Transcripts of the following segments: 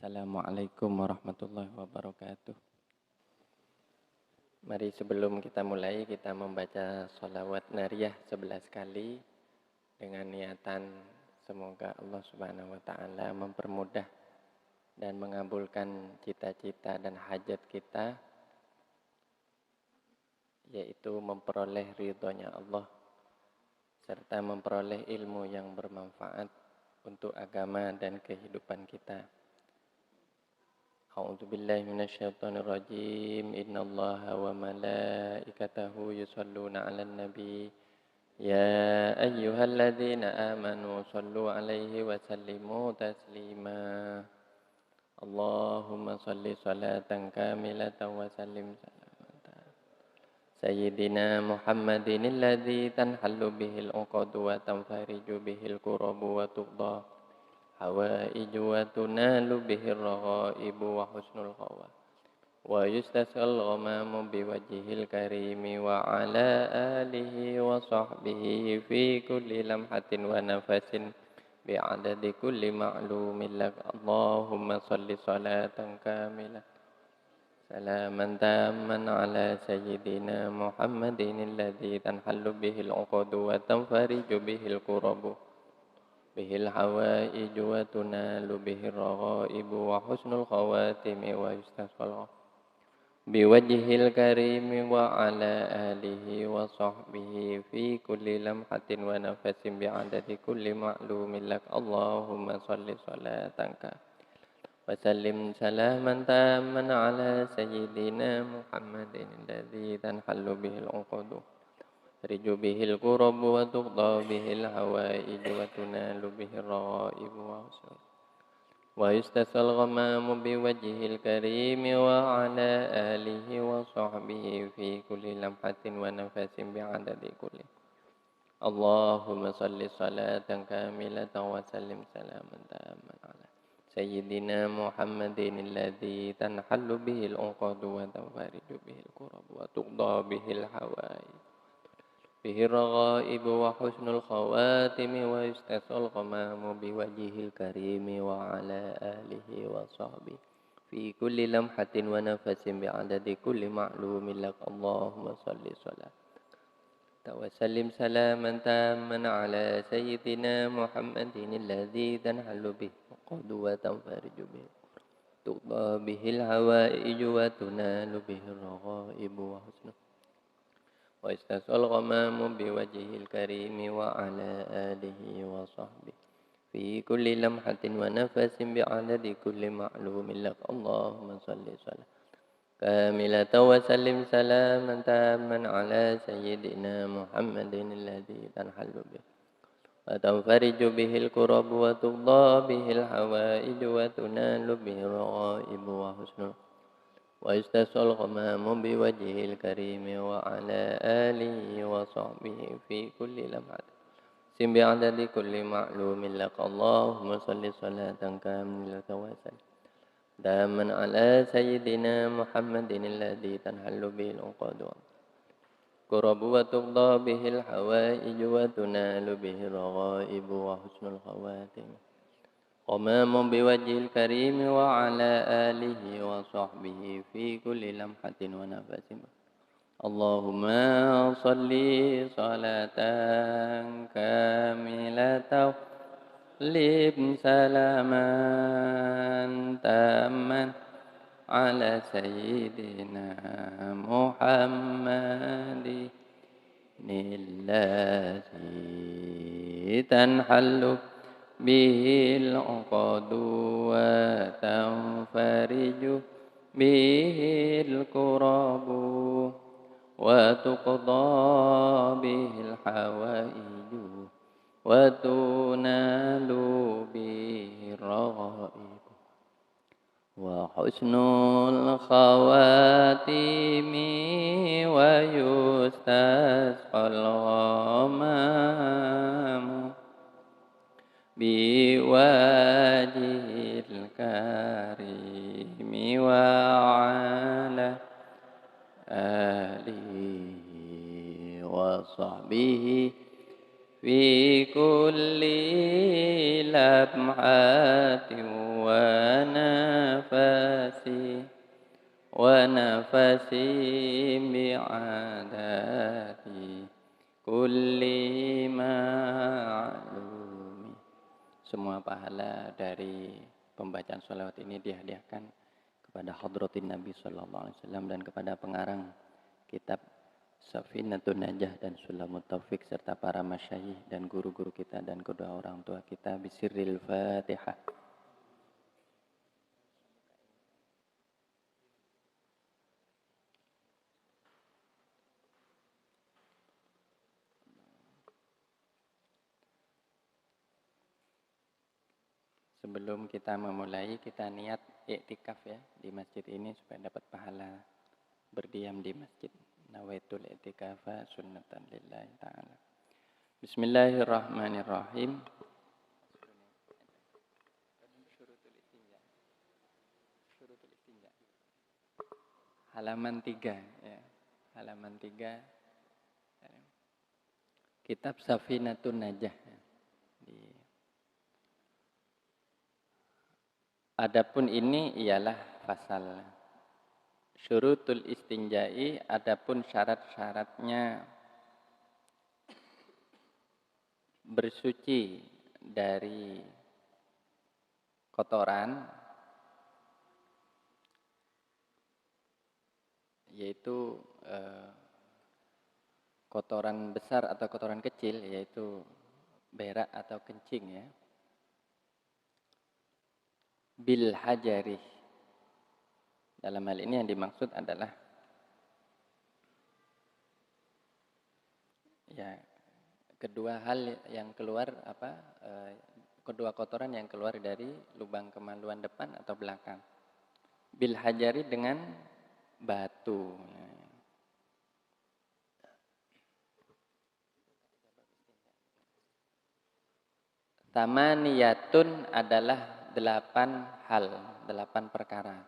Assalamualaikum warahmatullahi wabarakatuh. Mari sebelum kita mulai, kita membaca sholawat nariyah 11 kali dengan niatan semoga Allah Subhanahu wa Ta'ala mempermudah dan mengabulkan cita-cita dan hajat kita, yaitu memperoleh ridhonya Allah serta memperoleh ilmu yang bermanfaat untuk agama dan kehidupan kita. A'udzu billahi minasyaitonir rajim. Innallaha wa malaikatahu yusholluna 'alan nabi. Ya ayyuhalladzina amanu shallu 'alaihi wa sallimu taslima. Allahumma shalli shalatan kamilatan wa sallim salamatan. Sayyidina Muhammadin alladzi tanhallu bihil 'uqadu wa tanfariju bihil kurabu wa tuqda hawaiju wa tunalu bihir raghaibu wa husnul khawa wa yustasqal ghamamu biwajhil karimi wa ala alihi wa sahbihi fi kulli lamhatin wa nafasin bi'adadi kulli ma'lumin lak. Allahumma salli salatan kamilah salaman tamman ala sayyidina Muhammadin alladzi tanhallu bihil 'uqadu wa tanfariju bihil kurabu bihil hawaiju wa tunalu bihir raghaibu wa husnul khawatimi wa yustasqal biwajhil karimi wa ala alihi wa sahbihi fi kulli lamhatin wa nafasin bi'adadi kulli ma'lumin lak. Allahumma salli salatan wa sallim salaman tamman ala sayyidina Muhammadin alladzi tanhallu bihil 'uqadu riju bihil kurabu wa tuqda bihil hawaiju wa tunalu bihir raghaibu wa yustasqal ghamamu biwajhil karimi wa ala alihi wa sahbihi fi kulli lamhatin wa nafasin bi'adadi kulli. Allahumma salli salatan kamilatan wa sallim salaman tamman ala sayyidina Muhammadin alladzi tanhallu bihil 'uqadu wa tanfariju bihil kurabu wa tuqda bihil hawaiju bihir raghaibu wa husnul khawatimi wa yustasqal ghamamu biwajhil karimi wa ala alihi wa sahbihi fi kulli lamhatin wa nafasin bi'adadi kulli ma'lumin lak. Allahumma salli salatan wa sallim salaman tamman ala sayyidina Muhammadin alladzi tanhallu bihi uqadu wa tanfariju bihi tuqda bihil hawaiju wa tunalu bihir raghaibu wa husnul wa istasqal ghamamu biwajhil karimi wa ala alihi wa sahbihi fi kulli lamhatin wa nafasin bi'adadi kulli ma'lumin lak. Allahumma salli salatan kamilatan wa sallim salaman tamman ala sayyidina Muhammadin alladzi tanhallu bihi wa tanfariju bihil kurabu wa tuqda bihil hawaiju wa tunalu bihir raghaibu wa husnul wa yustasqal ghamamu biwajhil karimi wa ala alihi wa sahbihi fi kulli lamhatin sim bi'adadi kulli ma'lumin lak. Allahumma salli salatan kamilatan wa sallim daman ala sayyidina Muhammadin alladzi tanhallu bihil 'uqadu kurabu wa tuqda bihil hawaiju wa tunalu bihir raghaibu wa husnul khawatim Qamamu biwajhil karimi wa ala alihi wa sahbihi fi kulli lamhatin wa nafasin. Allahumma salli salatan kamilatan lim salaman tamman ala sayyidina Muhammadin alladzi tanhallu bihil 'uqadu wa tanfariju bihil kurabu wa tuqda bihil hawaiju wa tunalu bihir raghaibu wa husnul khawatimi wa yustasqal ghamamu biwajhil karimi wa ala alihi wa sahbihi fi kulli lamhatin wa ونفسي بعادات كل معلوم. Semua pahala dari pembacaan sholawat ini dihadiahkan kepada hadratin Nabi Sallallahu Alaihi Wasallam dan kepada pengarang kitab Safinatun Najah dan Sulamut Taufik serta para masyayikh dan guru-guru kita dan kedua orang tua kita. Bisirril Fatihah. Sebelum kita memulai, kita niat iktikaf ya di masjid ini supaya dapat pahala berdiam di masjid. Nawaitul i'tikafa sunnatan lillahi ta'ala. Bismillahirrahmanirrahim. Halaman 3 ya. Halaman 3 kitab Safinatun Najah. Adapun ini ialah pasal syurutul istinja'i, adapun syarat-syaratnya bersuci dari kotoran, yaitu kotoran besar atau kotoran kecil, yaitu berak atau kencing ya. Bil hajari. Dalam hal ini yang dimaksud adalah ya kedua hal yang keluar kedua kotoran yang keluar dari lubang kemaluan depan atau belakang. Bil hajari dengan batu. Tamaniyatun adalah 8 hal, 8 perkara.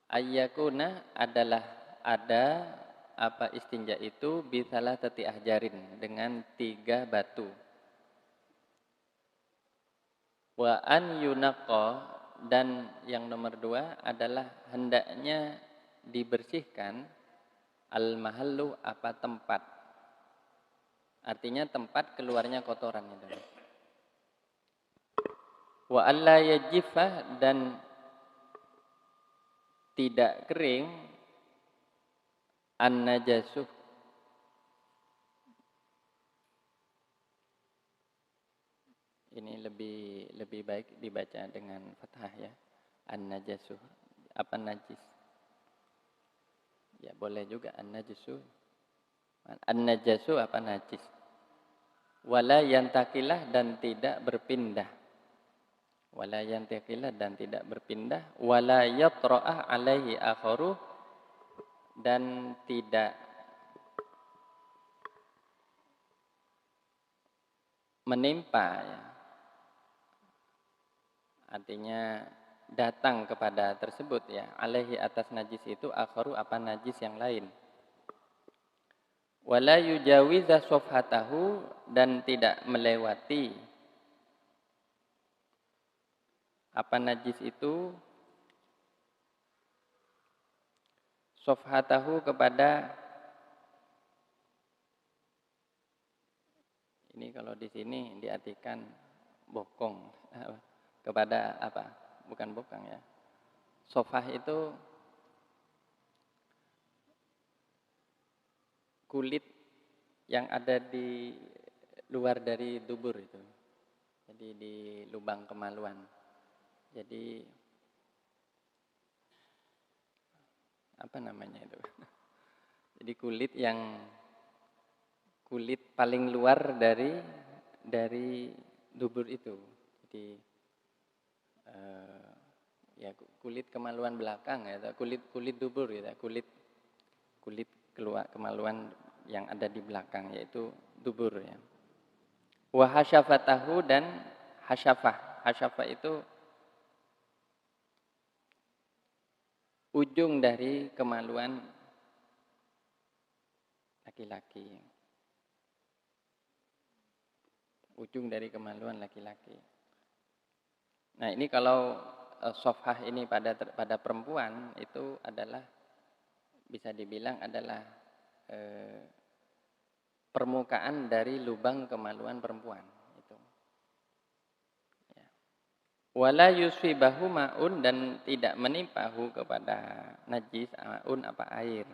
Ayyakuna adalah ada apa istinja itu bisalah tati ahjarin dengan 3 batu. Wa an yunaqqa, dan yang nomor 2 adalah hendaknya dibersihkan al-mahallu apa tempat. Artinya tempat keluarnya kotoran itu. Wa alla yajifah, dan tidak kering an-najasuh. Ini lebih baik dibaca dengan fathah ya. An-najasuh. Apa najis? Ya boleh juga an-najasuh. An-najasuh apa najis? Wala yantakilah, dan tidak berpindah. Wala yantakilah, dan tidak berpindah. Wala yatra'ah alaihi akharu, dan tidak menimpa ya. Artinya datang kepada tersebut ya. Alaihi atas najis itu akharu apa najis yang lain. Wala yujawiza sofhatahu, dan tidak melewati apa najis itu sofhatahu kepada, ini kalau di sini diartikan bokong kepada apa? Bukan bokong ya. Sofah itu kulit yang ada di luar dari dubur itu. Jadi di lubang kemaluan. Jadi apa namanya itu? Jadi kulit paling luar dari dubur itu. Jadi ya kulit kemaluan belakang ya, kulit dubur ya, kulit keluar kemaluan yang ada di belakang, yaitu dubur ya. Wa hasyafatahu, dan hasyafah itu ujung dari kemaluan laki-laki. Ujung dari kemaluan laki-laki. Nah ini kalau sofhah ini pada perempuan itu adalah bisa dibilang adalah permukaan dari lubang kemaluan perempuan itu. Ya. Wala yusibahu ma'un, dan tidak menimpahu kepada najis ma'un apa air.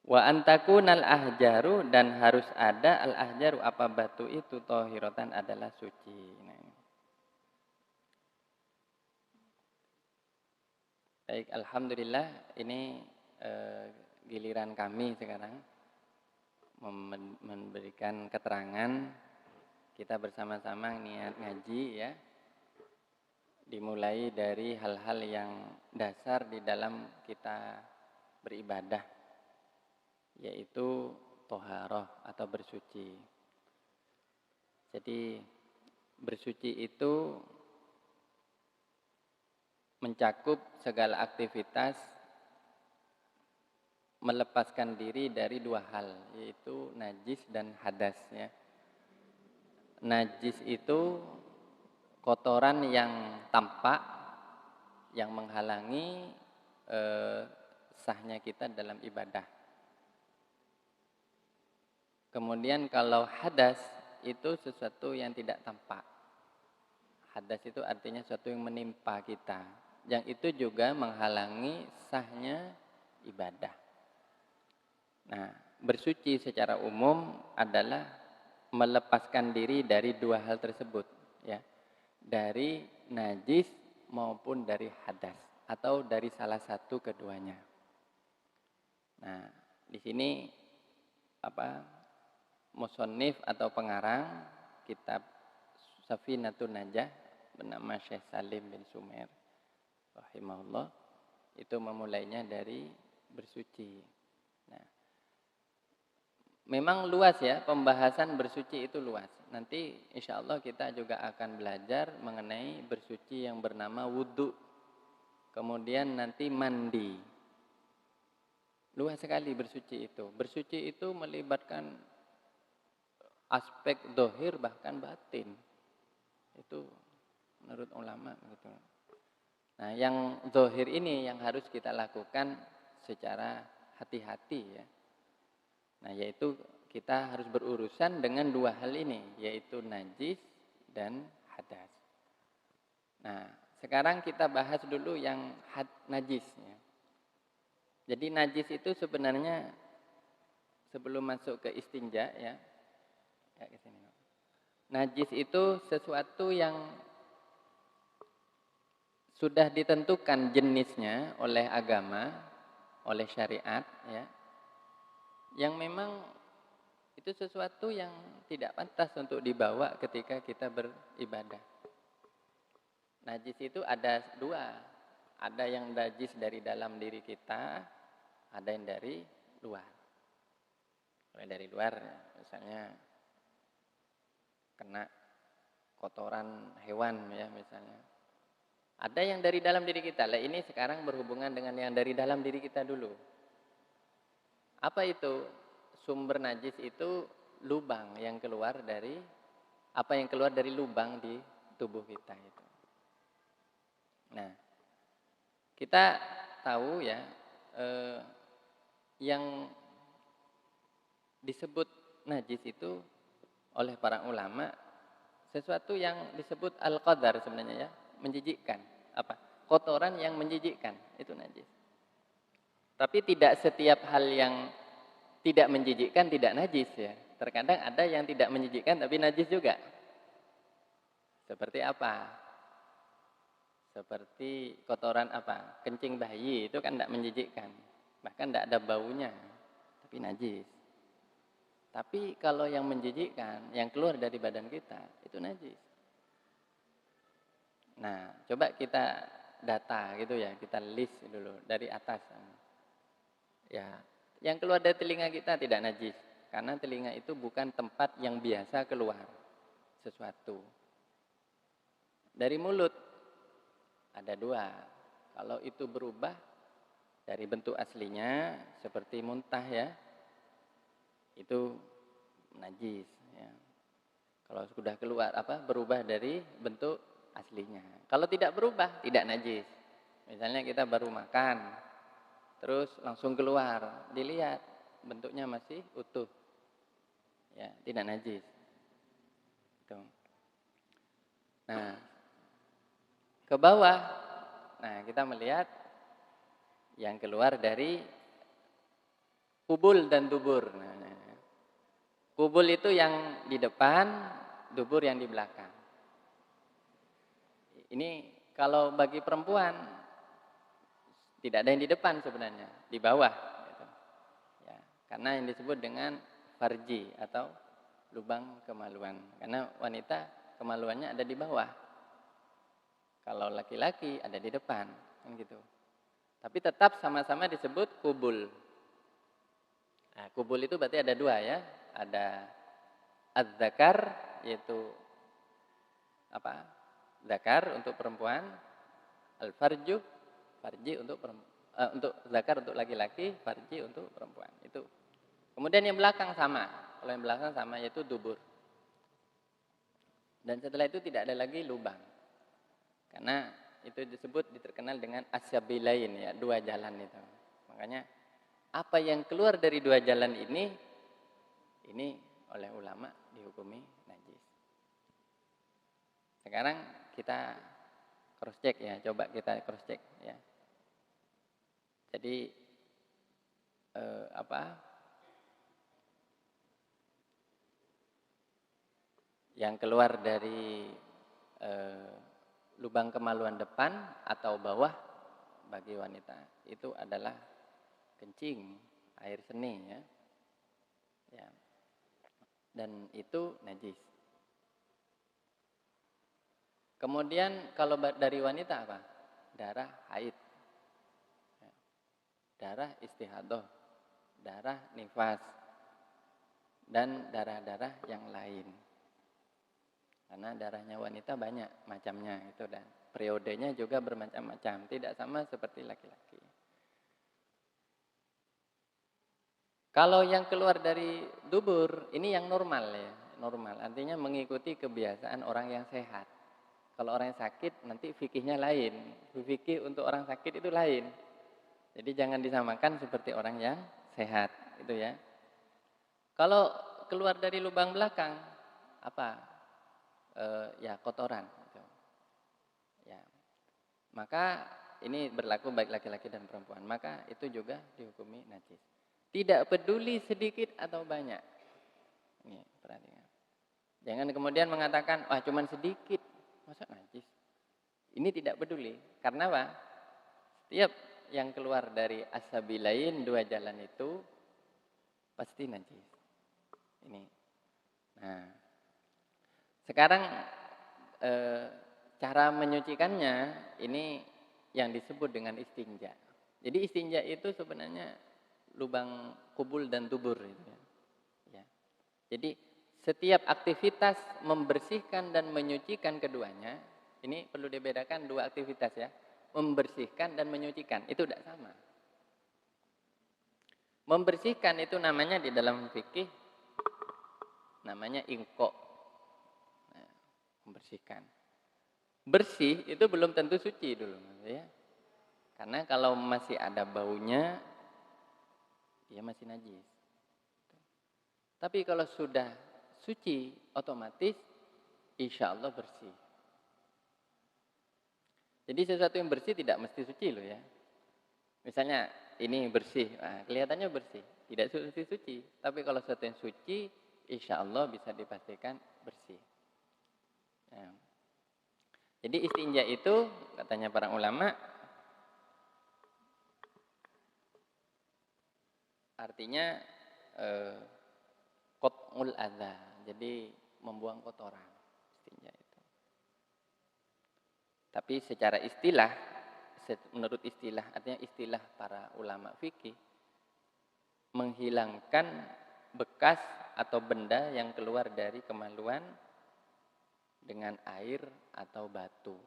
Wa antakunal ahjaru, dan harus ada al ahjaru apa batu itu tohirotan adalah suci. Nah, baik, alhamdulillah ini giliran kami sekarang memberikan keterangan. Kita bersama-sama niat ngaji ya. Dimulai dari hal-hal yang dasar di dalam kita beribadah, yaitu toharoh atau bersuci. Jadi bersuci itu mencakup segala aktivitas melepaskan diri dari dua hal, yaitu najis dan hadas. Ya. Najis itu kotoran yang tampak, yang menghalangi sahnya kita dalam ibadah. Kemudian kalau hadas itu sesuatu yang tidak tampak. Hadas itu artinya sesuatu yang menimpa kita, yang itu juga menghalangi sahnya ibadah. Nah, bersuci secara umum adalah melepaskan diri dari dua hal tersebut, ya, dari najis maupun dari hadas atau dari salah satu keduanya. Nah, di sini musannif atau pengarang kitab Safinatun Najah bernama Syekh Salim bin Sumer rahimahullah itu memulainya dari bersuci. Nah, memang luas ya, pembahasan bersuci itu luas. Nanti insya Allah kita juga akan belajar mengenai bersuci yang bernama wudhu. Kemudian nanti mandi. Luas sekali bersuci itu. Bersuci itu melibatkan aspek dohir bahkan batin. Itu menurut ulama gitu. Nah, yang dohir ini yang harus kita lakukan secara hati-hati ya. Nah, yaitu kita harus berurusan dengan dua hal ini, yaitu najis dan hadas. Nah, sekarang kita bahas dulu yang najis ya. Jadi najis itu sebenarnya sebelum masuk ke istinja ya. Ya ke sini. Najis itu sesuatu yang sudah ditentukan jenisnya oleh agama, oleh syariat ya. Yang memang itu sesuatu yang tidak pantas untuk dibawa ketika kita beribadah. Najis itu ada dua. Ada yang najis dari dalam diri kita, ada yang dari luar. Kalau dari luar misalnya kena kotoran hewan ya misalnya. Ada yang dari dalam diri kita. Lah ini sekarang berhubungan dengan yang dari dalam diri kita dulu. Apa itu? Sumber najis itu lubang yang keluar dari lubang di tubuh kita itu. Nah, kita tahu ya yang disebut najis itu oleh para ulama sesuatu yang disebut al-qadar sebenarnya ya, menjijikkan. Apa? Kotoran yang menjijikkan itu najis. Tapi tidak setiap hal yang tidak menjijikkan tidak najis ya. Terkadang ada yang tidak menjijikkan tapi najis juga. Seperti apa? Seperti kotoran apa? Kencing bayi itu kan tidak menjijikkan. Bahkan tidak ada baunya. Tapi najis. Tapi kalau yang menjijikkan, yang keluar dari badan kita, itu najis. Nah, coba kita data gitu ya. Kita list dulu dari atas. Ya, yang keluar dari telinga kita tidak najis. Karena telinga itu bukan tempat yang biasa keluar sesuatu. Dari mulut ada dua. Kalau itu berubah dari bentuk aslinya seperti muntah ya, itu najis. Ya. Kalau sudah keluar berubah dari bentuk aslinya. Kalau tidak berubah, tidak najis. Misalnya kita baru makan, terus langsung keluar, dilihat bentuknya masih utuh. Ya, tidak najis. Tuh. Nah, ke bawah. Nah, kita melihat yang keluar dari kubul dan dubur. Nah, kubul itu yang di depan, dubur yang di belakang. Ini kalau bagi perempuan tidak ada yang di depan sebenarnya, di bawah. Gitu. Ya, karena yang disebut dengan farji atau lubang kemaluan. Karena wanita kemaluannya ada di bawah. Kalau laki-laki ada di depan, kan gitu. Tapi tetap sama-sama disebut kubul. Nah, kubul itu berarti ada dua ya. Ada az-zakar, yaitu zakar untuk perempuan, al-farju, farji untuk untuk zakar untuk laki-laki, farji untuk perempuan. Itu. Kemudian yang belakang sama. Kalau yang belakang sama yaitu dubur. Dan setelah itu tidak ada lagi lubang. Karena itu diterkenal dengan asyabilain ya, dua jalan itu. Makanya apa yang keluar dari dua jalan ini oleh ulama dihukumi najis. Sekarang kita cross check ya, coba kita cross check ya. Jadi yang keluar dari lubang kemaluan depan atau bawah bagi wanita itu adalah kencing, air seni ya. Ya. Dan itu najis. Kemudian kalau dari wanita apa? Darah haid. Ya. Darah istihadah, darah nifas, dan darah-darah yang lain. Karena darahnya wanita banyak macamnya itu dan periodenya juga bermacam-macam, tidak sama seperti laki-laki. Kalau yang keluar dari dubur ini yang normal ya, normal. Artinya mengikuti kebiasaan orang yang sehat. Kalau orang yang sakit nanti fikihnya lain. Fikih untuk orang sakit itu lain. Jadi jangan disamakan seperti orang yang sehat, itu ya. Kalau keluar dari lubang belakang ya kotoran gitu. Ya. Maka ini berlaku baik laki-laki dan perempuan. Maka itu juga dihukumi najis. Tidak peduli sedikit atau banyak. Ini perhatikan. Jangan kemudian mengatakan, wah cuman sedikit, masa najis? Ini tidak peduli. Karena apa? Setiap yang keluar dari asabilain dua jalan itu pasti najis. Ini. Nah, sekarang cara menyucikannya ini yang disebut dengan istinja. Jadi istinja itu sebenarnya lubang kubul dan dubur itu ya. Ya. Jadi setiap aktivitas membersihkan dan menyucikan keduanya, ini perlu dibedakan dua aktivitas ya. Membersihkan dan menyucikan itu tidak sama. Membersihkan itu namanya di dalam fikih namanya ingko. Nah, membersihkan. Bersih itu belum tentu suci dulu ya. Karena kalau masih ada baunya dia masih najis. Tapi kalau sudah suci otomatis insya Allah bersih. Jadi sesuatu yang bersih tidak mesti suci loh ya. Misalnya ini bersih, nah, kelihatannya bersih, tidak suci. Tapi kalau sesuatu yang suci, insya Allah bisa dipastikan bersih. Nah, jadi istinja itu katanya para ulama artinya qat'ul adza, jadi membuang kotoran istinja itu. Tapi secara istilah, menurut istilah, artinya istilah para ulama fikih, menghilangkan bekas atau benda yang keluar dari kemaluan dengan air atau batu.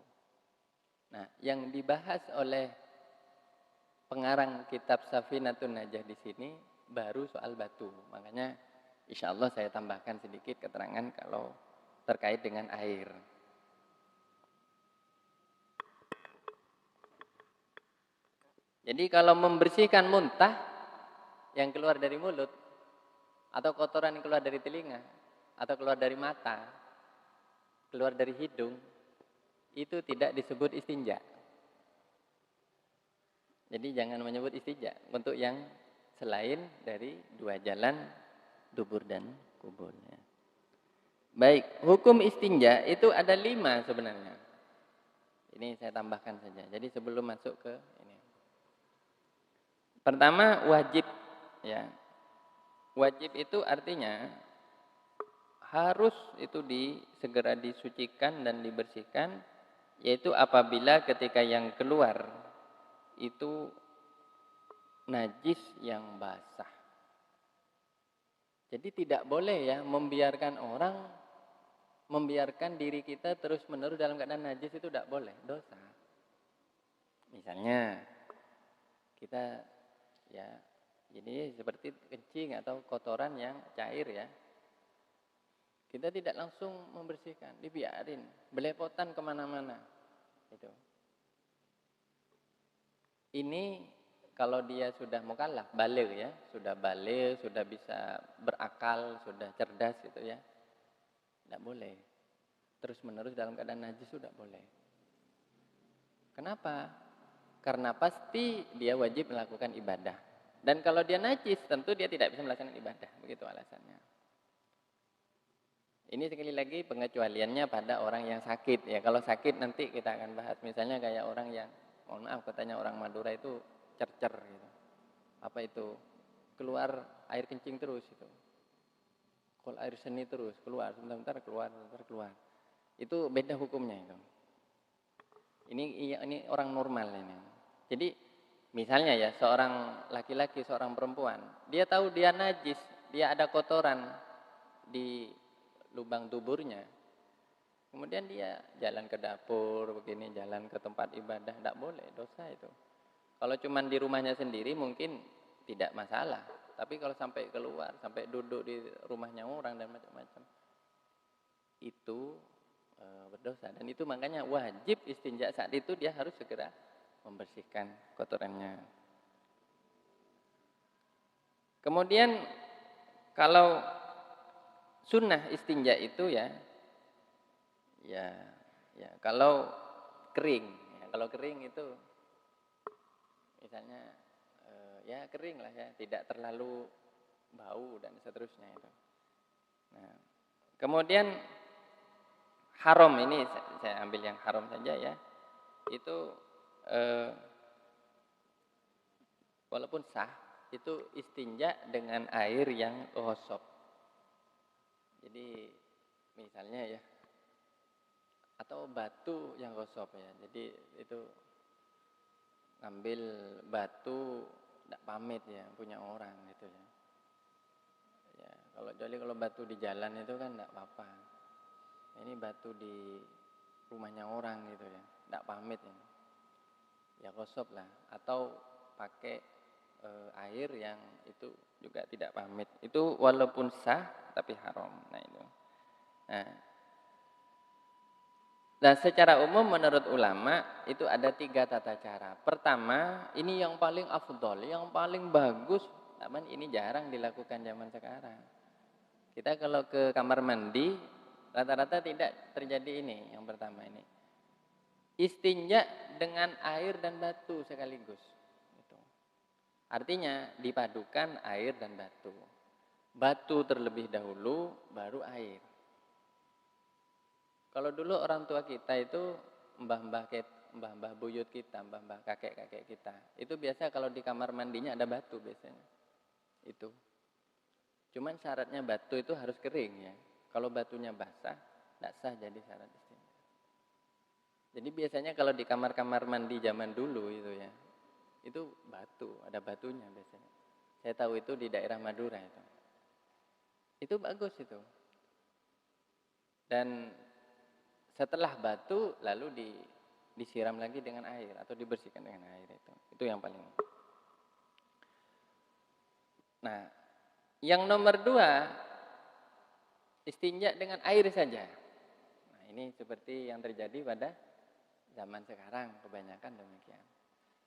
Nah, yang dibahas oleh pengarang kitab Safinatun Najah di sini baru soal batu. Makanya insya Allah saya tambahkan sedikit keterangan kalau terkait dengan air. Jadi kalau membersihkan muntah yang keluar dari mulut, atau kotoran yang keluar dari telinga, atau keluar dari mata, keluar dari hidung, itu tidak disebut istinja. Jadi jangan menyebut istinja untuk yang selain dari dua jalan dubur dan kubur. Baik, hukum istinja itu ada 5 sebenarnya. Ini saya tambahkan saja. Jadi sebelum masuk ke ini. Pertama, wajib ya. Wajib itu artinya harus itu segera disucikan dan dibersihkan, yaitu apabila ketika yang keluar itu najis yang basah. Jadi tidak boleh ya membiarkan diri kita terus-menerus dalam keadaan najis, itu tidak boleh, dosa. Misalnya kita ya ini seperti kencing atau kotoran yang cair ya. Kita tidak langsung membersihkan, dibiarin, belepotan kemana-mana. Ini kalau dia sudah mukallaf, baligh ya, sudah baligh, sudah bisa berakal, sudah cerdas gitu ya. Tidak boleh. Terus-menerus dalam keadaan najis sudah boleh. Kenapa? Karena pasti dia wajib melakukan ibadah. Dan kalau dia najis, tentu dia tidak bisa melaksanakan ibadah. Begitu alasannya. Ini sekali lagi pengecualiannya pada orang yang sakit. Ya, kalau sakit nanti kita akan bahas. Misalnya kayak orang yang, mohon maaf katanya orang Madura itu cercer gitu. Apa itu? Keluar air kencing terus itu. Kalau air seni terus keluar, sebentar keluar, sebentar keluar. Itu beda hukumnya itu. Ini orang normal ini. Jadi misalnya ya, seorang laki-laki, seorang perempuan, dia tahu dia najis, dia ada kotoran di lubang tuburnya. Kemudian dia jalan ke dapur begini, jalan ke tempat ibadah, tidak boleh, dosa itu. Kalau cuma di rumahnya sendiri mungkin tidak masalah. Tapi kalau sampai keluar, sampai duduk di rumahnya orang dan macam-macam, itu berdosa. Dan itu makanya wajib istinja saat itu dia harus segera membersihkan kotorannya. Kemudian kalau sunnah istinja itu ya kalau kering, ya, kalau kering itu misalnya ya kering lah ya, tidak terlalu bau dan seterusnya itu. Nah, kemudian haram ini saya ambil yang haram saja ya, itu walaupun sah itu istinja dengan air yang ghosab. Jadi misalnya ya, atau batu yang ghosab ya. Jadi itu ngambil batu tidak pamit ya, punya orang gitu ya. Ya, kalau batu di jalan itu kan tidak apa-apa. Ini batu di rumahnya orang gitu ya, tidak pamit ya. Ya ghosab lah, atau pakai air yang itu juga tidak pamit. Itu walaupun sah tapi haram. Nah, secara umum menurut ulama itu ada 3 tata cara. Pertama, ini yang paling afdol, yang paling bagus, namun ini jarang dilakukan zaman sekarang. Kita kalau ke kamar mandi, rata-rata tidak terjadi ini. Yang pertama ini, istinja dengan air dan batu sekaligus. Artinya dipadukan air dan batu. Batu terlebih dahulu, baru air. Kalau dulu orang tua kita itu, mbah-mbah buyut kita, mbah-mbah kakek-kakek kita, itu biasa kalau di kamar mandinya ada batu biasanya. Itu. Cuman syaratnya batu itu harus kering ya. Kalau batunya basah, tidak sah jadi syarat istinja. Jadi biasanya kalau di kamar-kamar mandi zaman dulu itu ya, itu batu, ada batunya biasanya. Saya tahu itu di daerah Madura itu. Itu bagus itu. Dan setelah batu lalu disiram lagi dengan air atau dibersihkan dengan air itu. Itu yang paling. Nah, yang nomor 2 istinja dengan air saja. ini seperti yang terjadi pada zaman sekarang, kebanyakan demikian.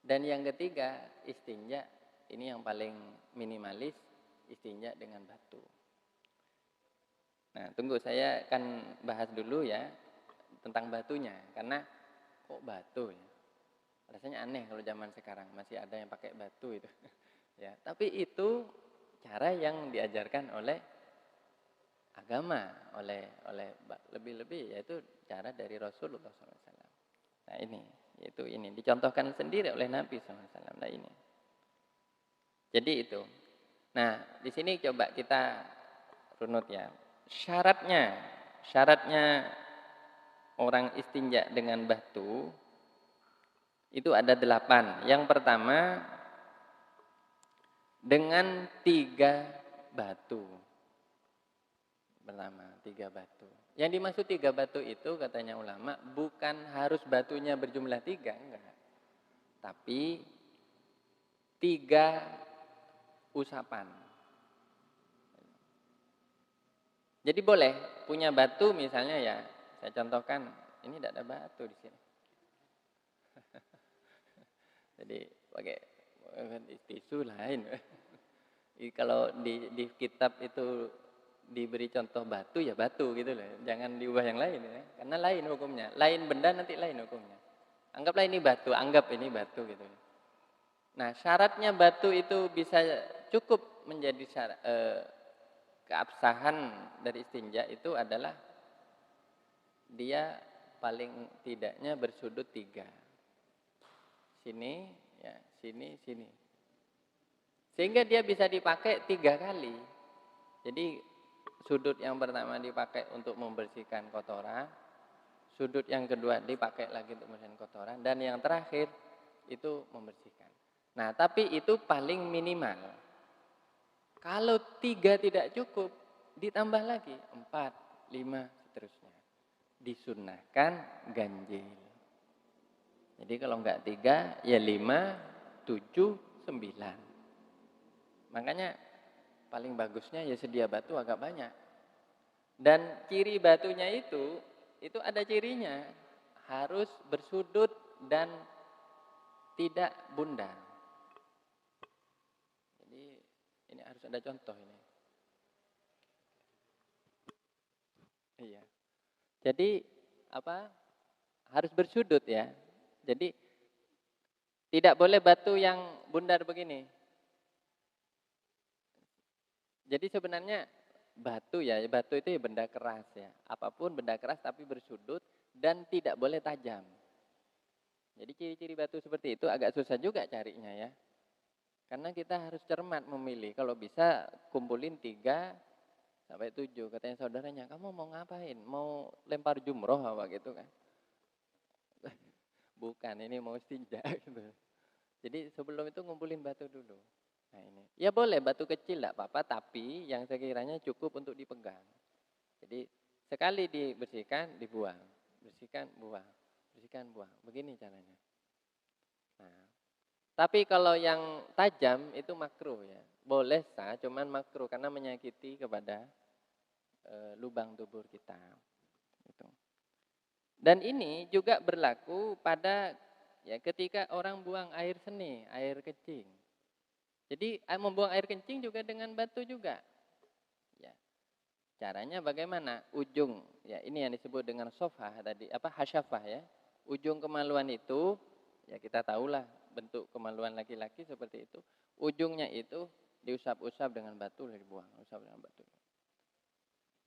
Dan yang ketiga, istinja, ini yang paling minimalis, istinja dengan batu. Nah, tunggu, saya akan bahas dulu ya tentang batunya, karena kok batu ya? Rasanya aneh kalau zaman sekarang masih ada yang pakai batu itu. Ya, tapi itu cara yang diajarkan oleh agama, oleh lebih-lebih, yaitu cara dari Rasulullah SAW. Nah ini, yaitu ini dicontohkan sendiri oleh Nabi SAW. Nah ini. Jadi itu. Nah di sini coba kita runut ya. Syaratnya orang istinja dengan batu itu ada 8. Yang pertama, dengan 3 batu. Pertama, 3 batu. Yang dimaksud 3 batu itu katanya ulama bukan harus batunya berjumlah 3, enggak. Tapi 3 usapan. Jadi boleh punya batu misalnya ya, saya contohkan, ini tidak ada batu di sini. Jadi pakai tisu lain. Kalau di kitab itu diberi contoh batu ya batu gitu loh. Jangan diubah yang lain ya. Karena lain hukumnya. Lain benda nanti lain hukumnya. Anggaplah ini batu, anggap ini batu gitu. Nah, syaratnya batu itu bisa cukup menjadi syarat, keabsahan dari istinja itu adalah dia paling tidaknya bersudut 3. Sini, ya, sini, sini. Sehingga dia bisa dipakai 3 kali. Jadi sudut yang pertama dipakai untuk membersihkan kotoran, sudut yang kedua dipakai lagi untuk membersihkan kotoran, dan yang terakhir itu membersihkan. Nah, tapi itu paling minimal. Kalau 3 tidak cukup, ditambah lagi 4, 5, seterusnya. Disunnahkan ganjil. Jadi kalau enggak 3, ya 5, 7, 9. Makanya paling bagusnya ya sedia batu agak banyak. Dan ciri batunya itu ada cirinya. Harus bersudut dan tidak bundar. Jadi ini harus ada contoh ini. Iya. Jadi apa? Harus bersudut ya. Jadi tidak boleh batu yang bundar begini. Jadi sebenarnya batu itu ya benda keras ya. Apapun benda keras tapi bersudut dan tidak boleh tajam. Jadi ciri-ciri batu seperti itu agak susah juga carinya ya. Karena kita harus cermat memilih. Kalau bisa kumpulin 3 sampai 7. Katanya saudaranya, kamu mau ngapain? Mau lempar jumroh apa gitu kan? Bukan, ini mau istinja gitu. Jadi sebelum itu ngumpulin batu dulu. Nah ini. Ya boleh batu kecil enggak apa-apa, tapi yang sekiranya cukup untuk dipegang. Jadi sekali dibersihkan, dibuang. Bersihkan, buang. Bersihkan, buang. Begini caranya. Nah, tapi kalau yang tajam itu makruh ya. Boleh sah, cuman makruh karena menyakiti kepada lubang tubuh kita. Gitu. Dan ini juga berlaku pada ya ketika orang buang air seni, air kencing. Jadi membuang air kencing juga dengan batu juga. Ya. Caranya bagaimana? Ujung, ya ini yang disebut dengan sofah tadi, hasyafah ya. Ujung kemaluan itu, ya kita tahulah bentuk kemaluan laki-laki seperti itu. Ujungnya itu diusap-usap dengan batu, dibuang, usap dengan batu.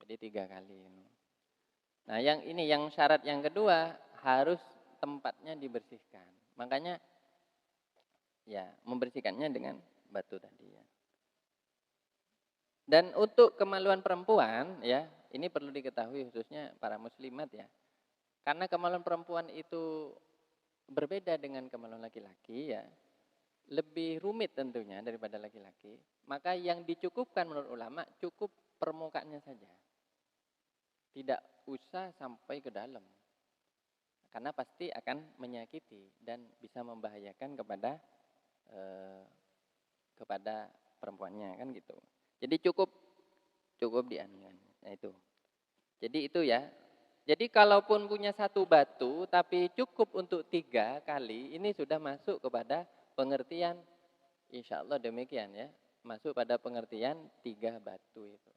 Jadi 3 kali ini. Nah yang syarat yang kedua, harus tempatnya dibersihkan. Makanya ya membersihkannya dengan batu tadi ya. Dan untuk kemaluan perempuan ya, ini perlu diketahui khususnya para muslimat ya. Karena kemaluan perempuan itu berbeda dengan kemaluan laki-laki ya. Lebih rumit tentunya daripada laki-laki. Maka yang dicukupkan menurut ulama cukup permukaannya saja. Tidak usah sampai ke dalam. Karena pasti akan menyakiti dan bisa membahayakan kepada perempuannya kan gitu. Jadi cukup dianukan. Nah itu. Jadi itu ya Jadi kalaupun punya satu batu, tapi cukup untuk 3 kali, ini sudah masuk kepada pengertian, insya Allah demikian ya, masuk pada pengertian 3 batu itu.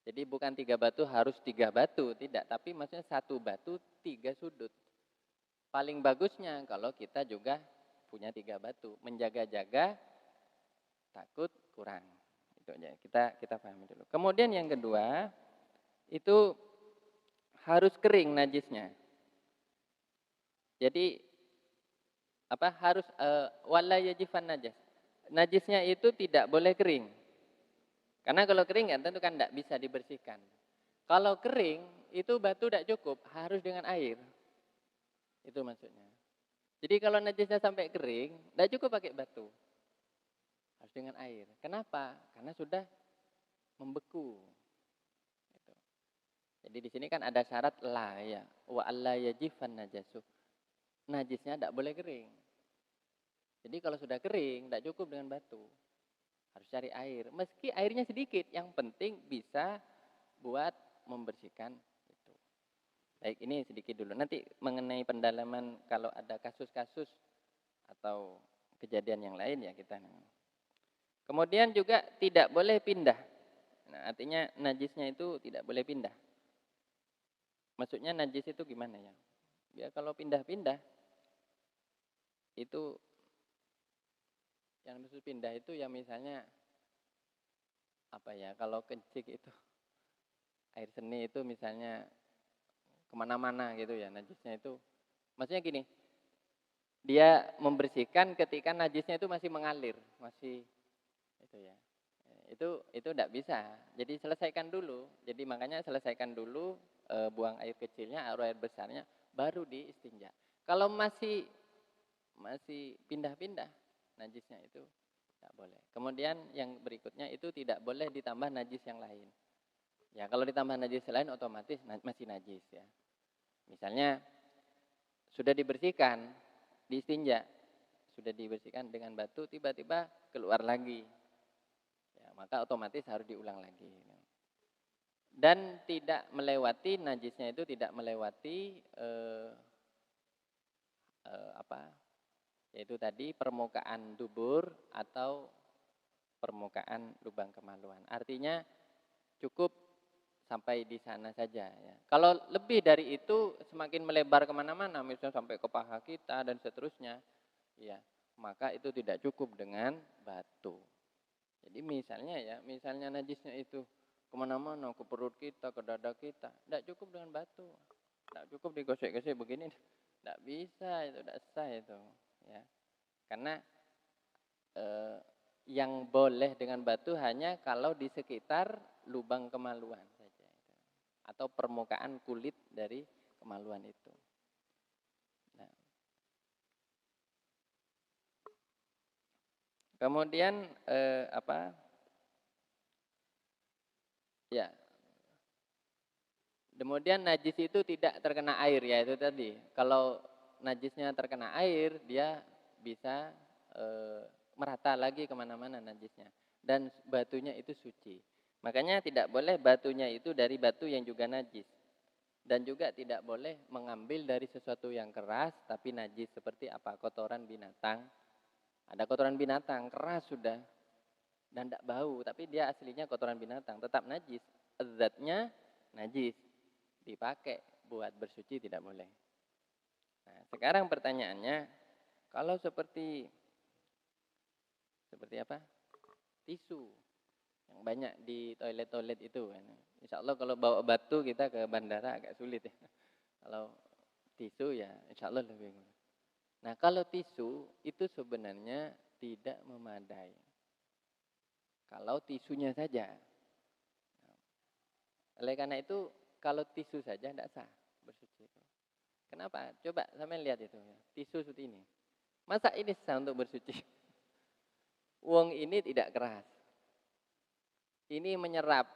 Jadi bukan 3 batu harus 3 batu, tidak. Tapi maksudnya satu batu 3 sudut. Paling bagusnya kalau kita juga punya 3 batu. Menjaga-jaga, takut kurang. Itu aja. Kita pahami dulu. Kemudian yang kedua, itu harus kering najisnya. Jadi harus wala yajifan najas. Najisnya itu tidak boleh kering. Karena kalau kering kan tentu kan tidak bisa dibersihkan. Kalau kering itu batu tidak cukup, harus dengan air. Itu maksudnya. Jadi kalau najisnya sampai kering, tidak cukup pakai batu. Harus dengan air. Kenapa? Karena sudah membeku. Gitu. Jadi di sini kan ada syarat la ya, wa alla yajifan najasu. Najisnya tidak boleh kering. Jadi kalau sudah kering, tidak cukup dengan batu. Harus cari air. Meski airnya sedikit, yang penting bisa buat membersihkan itu. Baik, ini sedikit dulu. Nanti mengenai pendalaman kalau ada kasus-kasus atau kejadian yang lain ya kita. Kemudian juga tidak boleh pindah. Nah, artinya najisnya itu tidak boleh pindah. Maksudnya najis itu gimana ya? Ya kalau pindah-pindah itu yang maksud pindah itu ya misalnya kalau kencing itu air seni itu misalnya kemana-mana gitu ya najisnya itu. Maksudnya gini, dia membersihkan ketika najisnya itu masih mengalir, masih itu ya. Itu tidak bisa. Jadi selesaikan dulu. Jadi makanya selesaikan dulu buang air kecilnya, air besarnya, baru diistinja. Kalau masih pindah-pindah najisnya itu tidak boleh. Kemudian yang berikutnya itu tidak boleh ditambah najis yang lain. Ya kalau ditambah najis lain otomatis masih najis ya. Misalnya sudah dibersihkan, diistinja, sudah dibersihkan dengan batu, tiba-tiba keluar lagi. Ya, maka otomatis harus diulang lagi. Dan tidak melewati najisnya itu tidak melewati yaitu tadi permukaan dubur atau permukaan lubang kemaluan. Artinya cukup sampai di sana saja. Ya. Kalau lebih dari itu semakin melebar kemana-mana, misalnya sampai ke paha kita dan seterusnya, ya maka itu tidak cukup dengan batu. Jadi misalnya najisnya itu kemana-mana, ke perut kita, ke dada kita, tidak cukup dengan batu, tidak cukup digosek-gosek begini, tidak bisa, itu tidak sah itu. Ya. Karena yang boleh dengan batu hanya kalau di sekitar lubang kemaluan saja atau permukaan kulit dari kemaluan itu. Nah. Kemudian ya. Kemudian najis itu tidak terkena air ya itu tadi. Kalau najisnya terkena air, dia bisa merata lagi kemana-mana najisnya. Dan batunya itu suci. Makanya tidak boleh batunya itu dari batu yang juga najis. Dan juga tidak boleh mengambil dari sesuatu yang keras tapi najis. Seperti kotoran binatang. Ada kotoran binatang, keras sudah. Dan tidak bau, tapi dia aslinya kotoran binatang. Tetap najis. Zatnya najis. Dipakai buat bersuci tidak boleh. Nah, sekarang pertanyaannya, kalau seperti apa? Tisu yang banyak di toilet-toilet itu. Insya Allah kalau bawa batu kita ke bandara agak sulit ya. Kalau tisu ya insya Allah lebih mudah. Nah kalau tisu itu sebenarnya tidak memadai. Kalau tisunya saja. Oleh karena itu kalau tisu saja tidak sah bersuci itu. Kenapa? Coba sampai lihat itu ya. Tisu seperti ini. Masa ini sah untuk bersuci? Wong ini tidak keras. Ini menyerap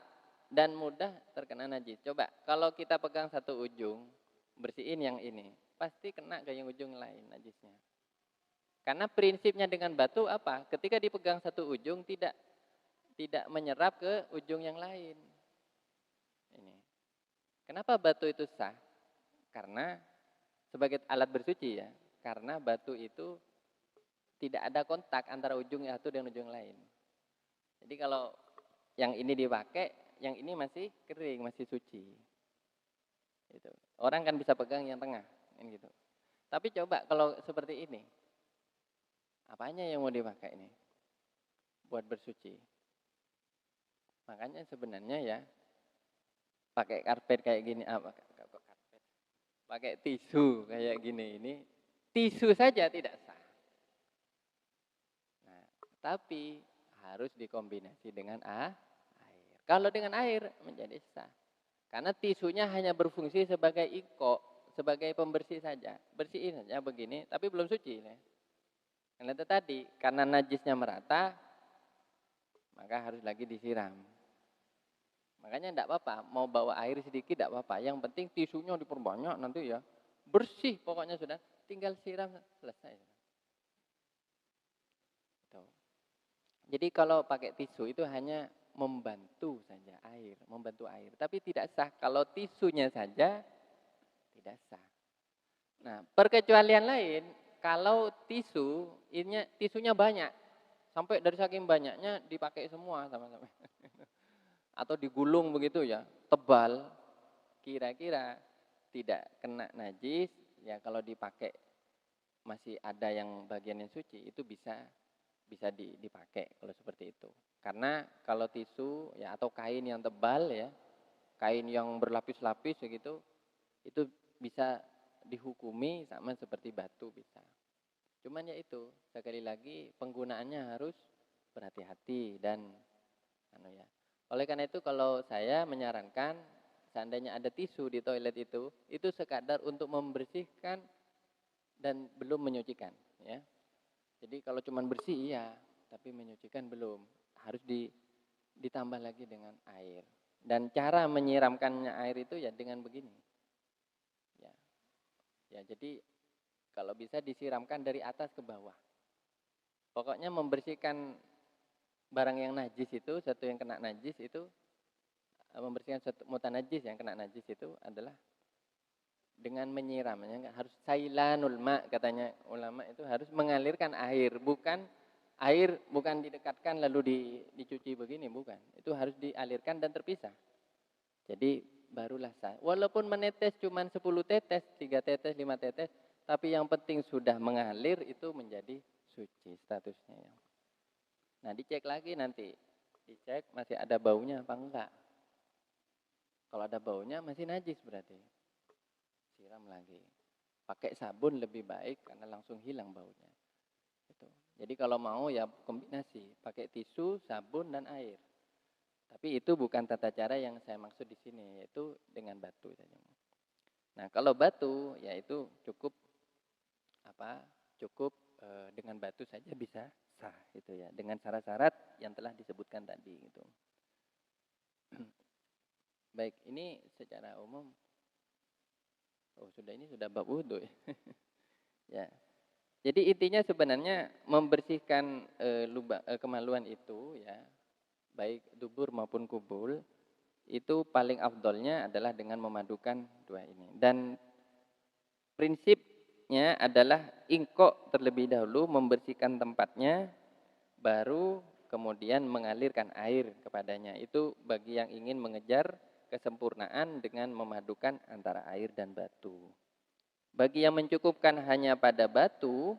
dan mudah terkena najis. Coba kalau kita pegang satu ujung, bersihin yang ini, pasti kena ke yang ujung lain najisnya. Karena prinsipnya dengan batu apa? Ketika dipegang satu ujung tidak menyerap ke ujung yang lain. Ini. Kenapa batu itu sah? Karena sebagai alat bersuci ya. Karena batu itu tidak ada kontak antara ujung satu dengan ujung lain. Jadi kalau yang ini dipakai, yang ini masih kering, masih suci. Gitu. Orang kan bisa pegang yang tengah, kan gitu. Tapi coba kalau seperti ini, apanya yang mau dipakai ini? Buat bersuci. Makanya sebenarnya ya, pakai karpet kayak gini, pakai tisu kayak gini, ini tisu saja tidak sah. Nah, tapi harus dikombinasi dengan air. Kalau dengan air menjadi sah. Karena tisunya hanya berfungsi sebagai iko, sebagai pembersih saja. Bersihin saja begini, tapi belum suci. Karena itu tadi, karena najisnya merata, maka harus lagi disiram. Makanya tidak apa-apa, mau bawa air sedikit tidak apa-apa. Yang penting tisunya diperbanyak nanti ya. Bersih pokoknya sudah, tinggal siram, selesai. Jadi kalau pakai tisu itu hanya membantu saja air, membantu air. Tapi tidak sah kalau tisunya saja tidak sah. Nah, perkecualian lain, kalau tisunya banyak, sampai dari saking banyaknya dipakai semua sama-sama. Atau digulung begitu ya, tebal, kira-kira tidak kena najis, ya kalau dipakai masih ada yang bagian yang suci, itu bisa dipakai kalau seperti itu. Karena kalau tisu ya atau kain yang tebal ya, kain yang berlapis-lapis begitu, itu bisa dihukumi sama seperti batu bisa. Cuman ya itu, sekali lagi penggunaannya harus berhati-hati dan ya. Oleh karena itu kalau saya menyarankan seandainya ada tisu di toilet itu sekadar untuk membersihkan dan belum menyucikan ya. Jadi kalau cuma bersih iya, tapi menyucikan belum. Harus ditambah lagi dengan air. Dan cara menyiramkannya air itu ya dengan begini. Ya, jadi kalau bisa disiramkan dari atas ke bawah. Pokoknya membersihkan barang yang najis itu, satu yang kena najis itu, membersihkan satu mutanajis yang kena najis itu adalah dengan menyiramnya. Harus sailanul ma, katanya ulama itu harus mengalirkan air, bukan didekatkan lalu dicuci begini, bukan. Itu harus dialirkan dan terpisah. Jadi barulah sah. Walaupun menetes cuma 10 tetes, 3 tetes, 5 tetes, tapi yang penting sudah mengalir itu menjadi suci statusnya. Nah, dicek lagi nanti. Dicek masih ada baunya apa enggak. Kalau ada baunya masih najis berarti. Siram lagi. Pakai sabun lebih baik karena langsung hilang baunya. Gitu. Jadi kalau mau ya kombinasi, pakai tisu, sabun dan air. Tapi itu bukan tata cara yang saya maksud di sini, yaitu dengan batu saja. Nah, kalau batu ya itu cukup dengan batu saja bisa sah gitu ya, dengan syarat-syarat yang telah disebutkan tadi gitu. Baik, ini secara umum sudah bab wudu ya. Ya. Jadi intinya sebenarnya membersihkan kemaluan itu ya, baik dubur maupun kubul, itu paling afdolnya adalah dengan memadukan dua ini. Dan prinsipnya adalah ingkok terlebih dahulu membersihkan tempatnya, baru kemudian mengalirkan air kepadanya. Itu bagi yang ingin mengejar kesempurnaan dengan memadukan antara air dan batu. Bagi yang mencukupkan hanya pada batu,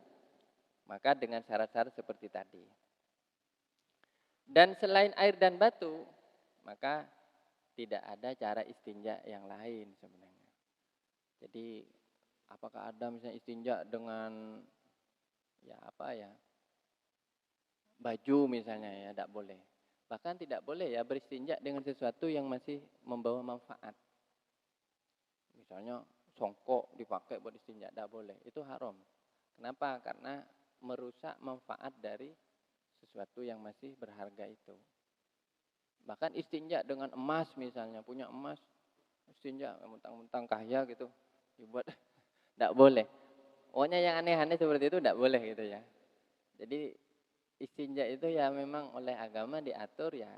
maka dengan syarat-syarat seperti tadi. Dan selain air dan batu, maka tidak ada cara istinja yang lain sebenarnya. Jadi apakah ada misalnya istinja dengan baju misalnya ya, tidak boleh. Bahkan tidak boleh ya beristinja dengan sesuatu yang masih membawa manfaat. Misalnya songkok dipakai buat istinja, tidak boleh. Itu haram. Kenapa? Karena merusak manfaat dari sesuatu yang masih berharga itu. Bahkan istinja dengan emas misalnya, punya emas, istinja mentang-mentang kaya gitu, dibuat, tidak boleh. Pokoknya yang aneh-aneh seperti itu tidak boleh gitu ya. Jadi istinja itu ya memang oleh agama diatur ya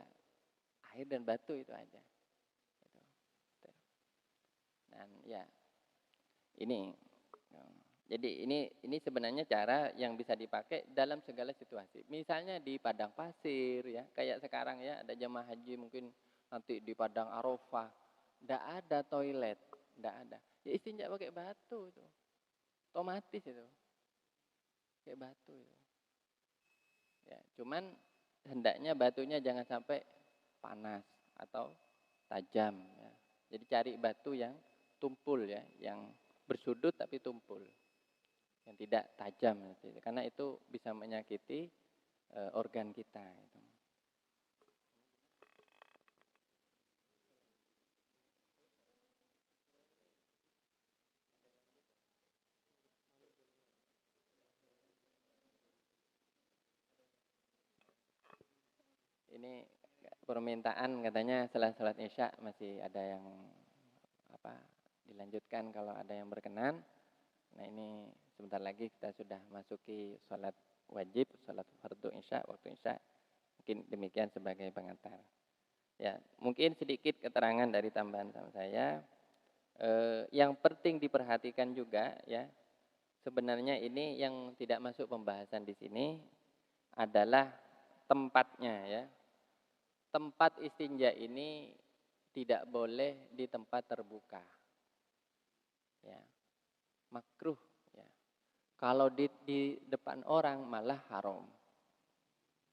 air dan batu itu aja. Ya, ini. Jadi ini sebenarnya cara yang bisa dipakai dalam segala situasi. Misalnya di padang pasir ya, kayak sekarang ya ada jemaah haji mungkin nanti di padang Arafah, ndak ada toilet, ndak ada. Ya istinja pakai batu itu, otomatis itu, pakai batu itu. Ya, cuman hendaknya batunya jangan sampai panas atau tajam. Ya. Jadi cari batu yang tumpul ya, yang bersudut tapi tumpul. Yang tidak tajam karena itu bisa menyakiti organ kita gitu. Ini permintaan katanya setelah sholat isya masih ada yang dilanjutkan kalau ada yang berkenan. Nah ini sebentar lagi kita sudah masuki sholat wajib, sholat fardu isya, waktu isya. Mungkin demikian sebagai pengantar. Ya, mungkin sedikit keterangan dari tambahan sama saya. Yang penting diperhatikan juga ya, sebenarnya ini yang tidak masuk pembahasan di sini adalah tempatnya ya. Tempat istinja ini tidak boleh di tempat terbuka. Ya. Makruh ya. Kalau di depan orang malah haram.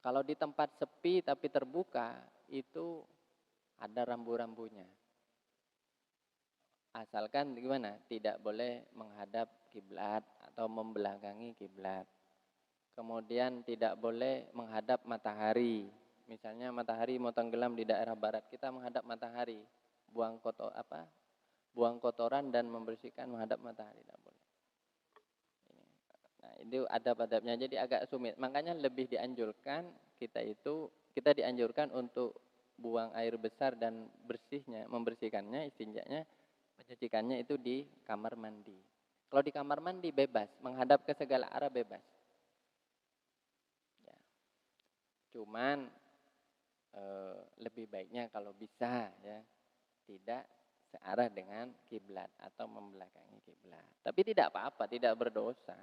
Kalau di tempat sepi tapi terbuka itu ada rambu-rambunya. Asalkan gimana? Tidak boleh menghadap kiblat atau membelakangi kiblat. Kemudian tidak boleh menghadap matahari. Misalnya matahari mau tenggelam di daerah barat, kita menghadap matahari. Buang kotoran dan membersihkan menghadap matahari tidak boleh. Nah, itu ada adabnya, jadi agak sumit. Makanya lebih dianjurkan kita dianjurkan untuk buang air besar dan membersihkannya, istinjanya, mencucikannya itu di kamar mandi. Kalau di kamar mandi bebas, menghadap ke segala arah bebas. Ya. Cuman lebih baiknya kalau bisa ya tidak searah dengan kiblat atau membelakangi kiblat. Tapi tidak apa-apa, tidak berdosa.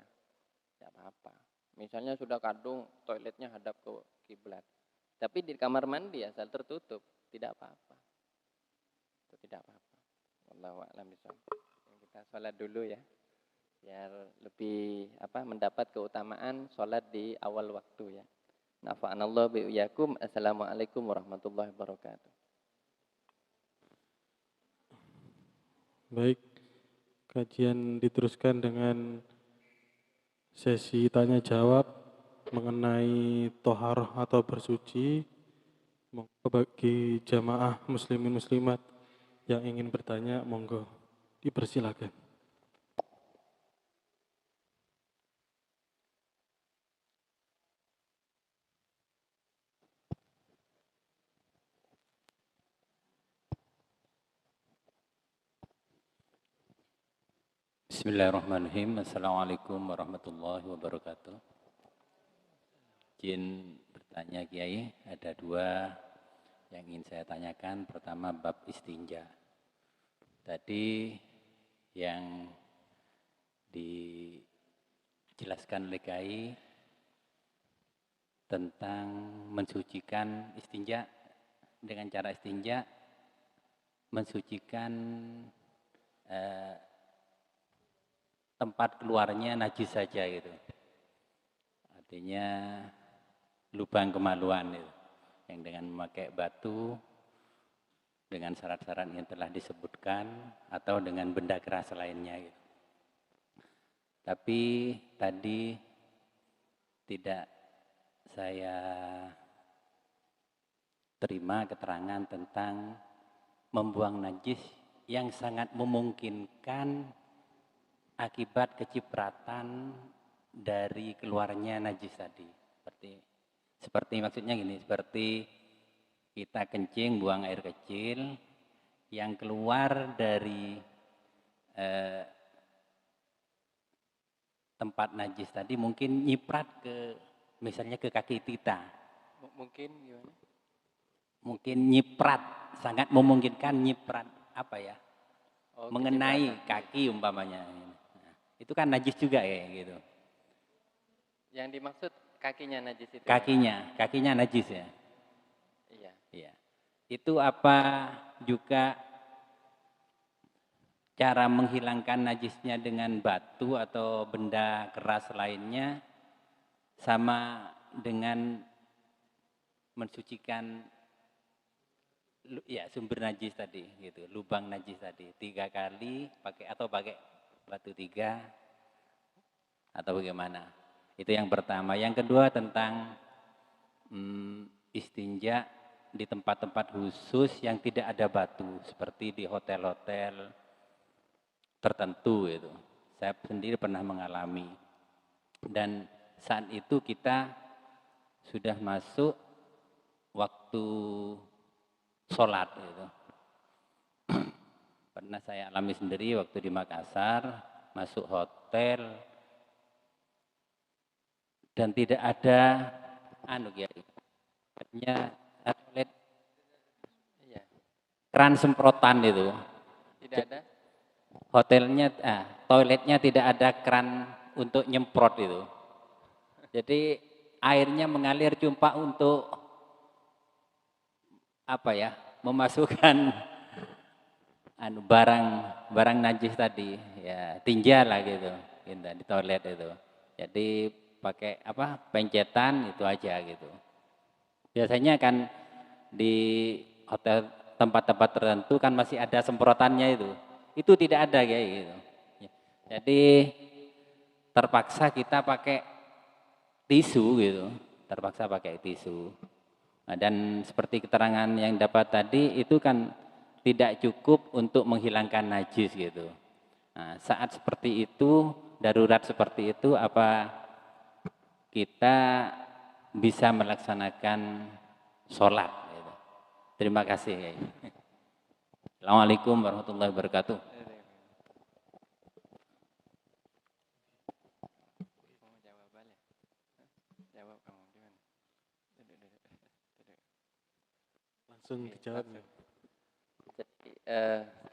Tidak apa-apa. Misalnya sudah kadung toiletnya hadap ke kiblat. Tapi di kamar mandi asal tertutup, tidak apa-apa. Itu tidak apa-apa. Wallahu a'lam bishawab. Kita sholat dulu ya. Biar lebih mendapat keutamaan sholat di awal waktu ya. Nafa'anallahu bi'uyakum. Assalamualaikum warahmatullahi wabarakatuh. Baik, kajian diteruskan dengan sesi tanya jawab mengenai toharoh atau bersuci. Bagi jamaah muslimin muslimat yang ingin bertanya, monggo dipersilakan. Bismillahirrahmanirrahim. Assalamualaikum warahmatullahi wabarakatuh. Izin bertanya Kiai, ada dua yang ingin saya tanyakan. Pertama bab istinja. Tadi yang dijelaskan oleh Kiai tentang mensucikan istinja dengan cara istinja, mensucikan tempat keluarnya najis saja gitu. Artinya lubang kemaluan itu. Yang dengan memakai batu dengan syarat-syarat yang telah disebutkan atau dengan benda keras lainnya gitu. Tapi tadi tidak saya terima keterangan tentang membuang najis yang sangat memungkinkan akibat kecipratan dari keluarnya najis tadi. Seperti maksudnya gini, seperti kita kencing buang air kecil yang keluar dari tempat najis tadi mungkin nyiprat misalnya ke kaki kita. Mungkin gimana? Mungkin nyiprat, sangat memungkinkan nyiprat apa ya? Oh, mengenai kecipratan. kaki umpamanya. Nah, itu kan najis juga ya gitu. Yang dimaksud kakinya najis itu ya? Kakinya najis ya. Iya. Iya. Itu apa juga cara menghilangkan najisnya dengan batu atau benda keras lainnya sama dengan mensucikan ya sumber najis tadi gitu, lubang najis tadi 3 kali pakai batu 3 atau bagaimana? Itu yang pertama. Yang kedua tentang istinja di tempat-tempat khusus yang tidak ada batu seperti di hotel-hotel tertentu itu. Saya sendiri pernah mengalami dan saat itu kita sudah masuk waktu sholat gitu. Pernah saya alami sendiri waktu di Makassar, masuk hotel dan tidak ada toilet Iya. keran semprotan itu. Tidak ada? Hotelnya, toiletnya tidak ada keran untuk nyemprot itu. Jadi airnya mengalir cuma untuk memasukkan barang najis tadi, ya tinja lah gitu di toilet itu. Jadi pakai pencetan itu aja gitu. Biasanya kan di hotel tempat-tempat tertentu kan masih ada semprotannya itu. Itu tidak ada kayak gitu. Jadi terpaksa kita pakai tisu gitu. Terpaksa pakai tisu. Nah, dan seperti keterangan yang dapat tadi itu kan tidak cukup untuk menghilangkan najis gitu. Nah, saat seperti itu, darurat seperti itu apa kita bisa melaksanakan sholat gitu. Terima kasih. Assalamualaikum warahmatullahi wabarakatuh. Jawab balik. Jawab kamu gimana? Langsung Oke, dijawab. langsung. Jadi,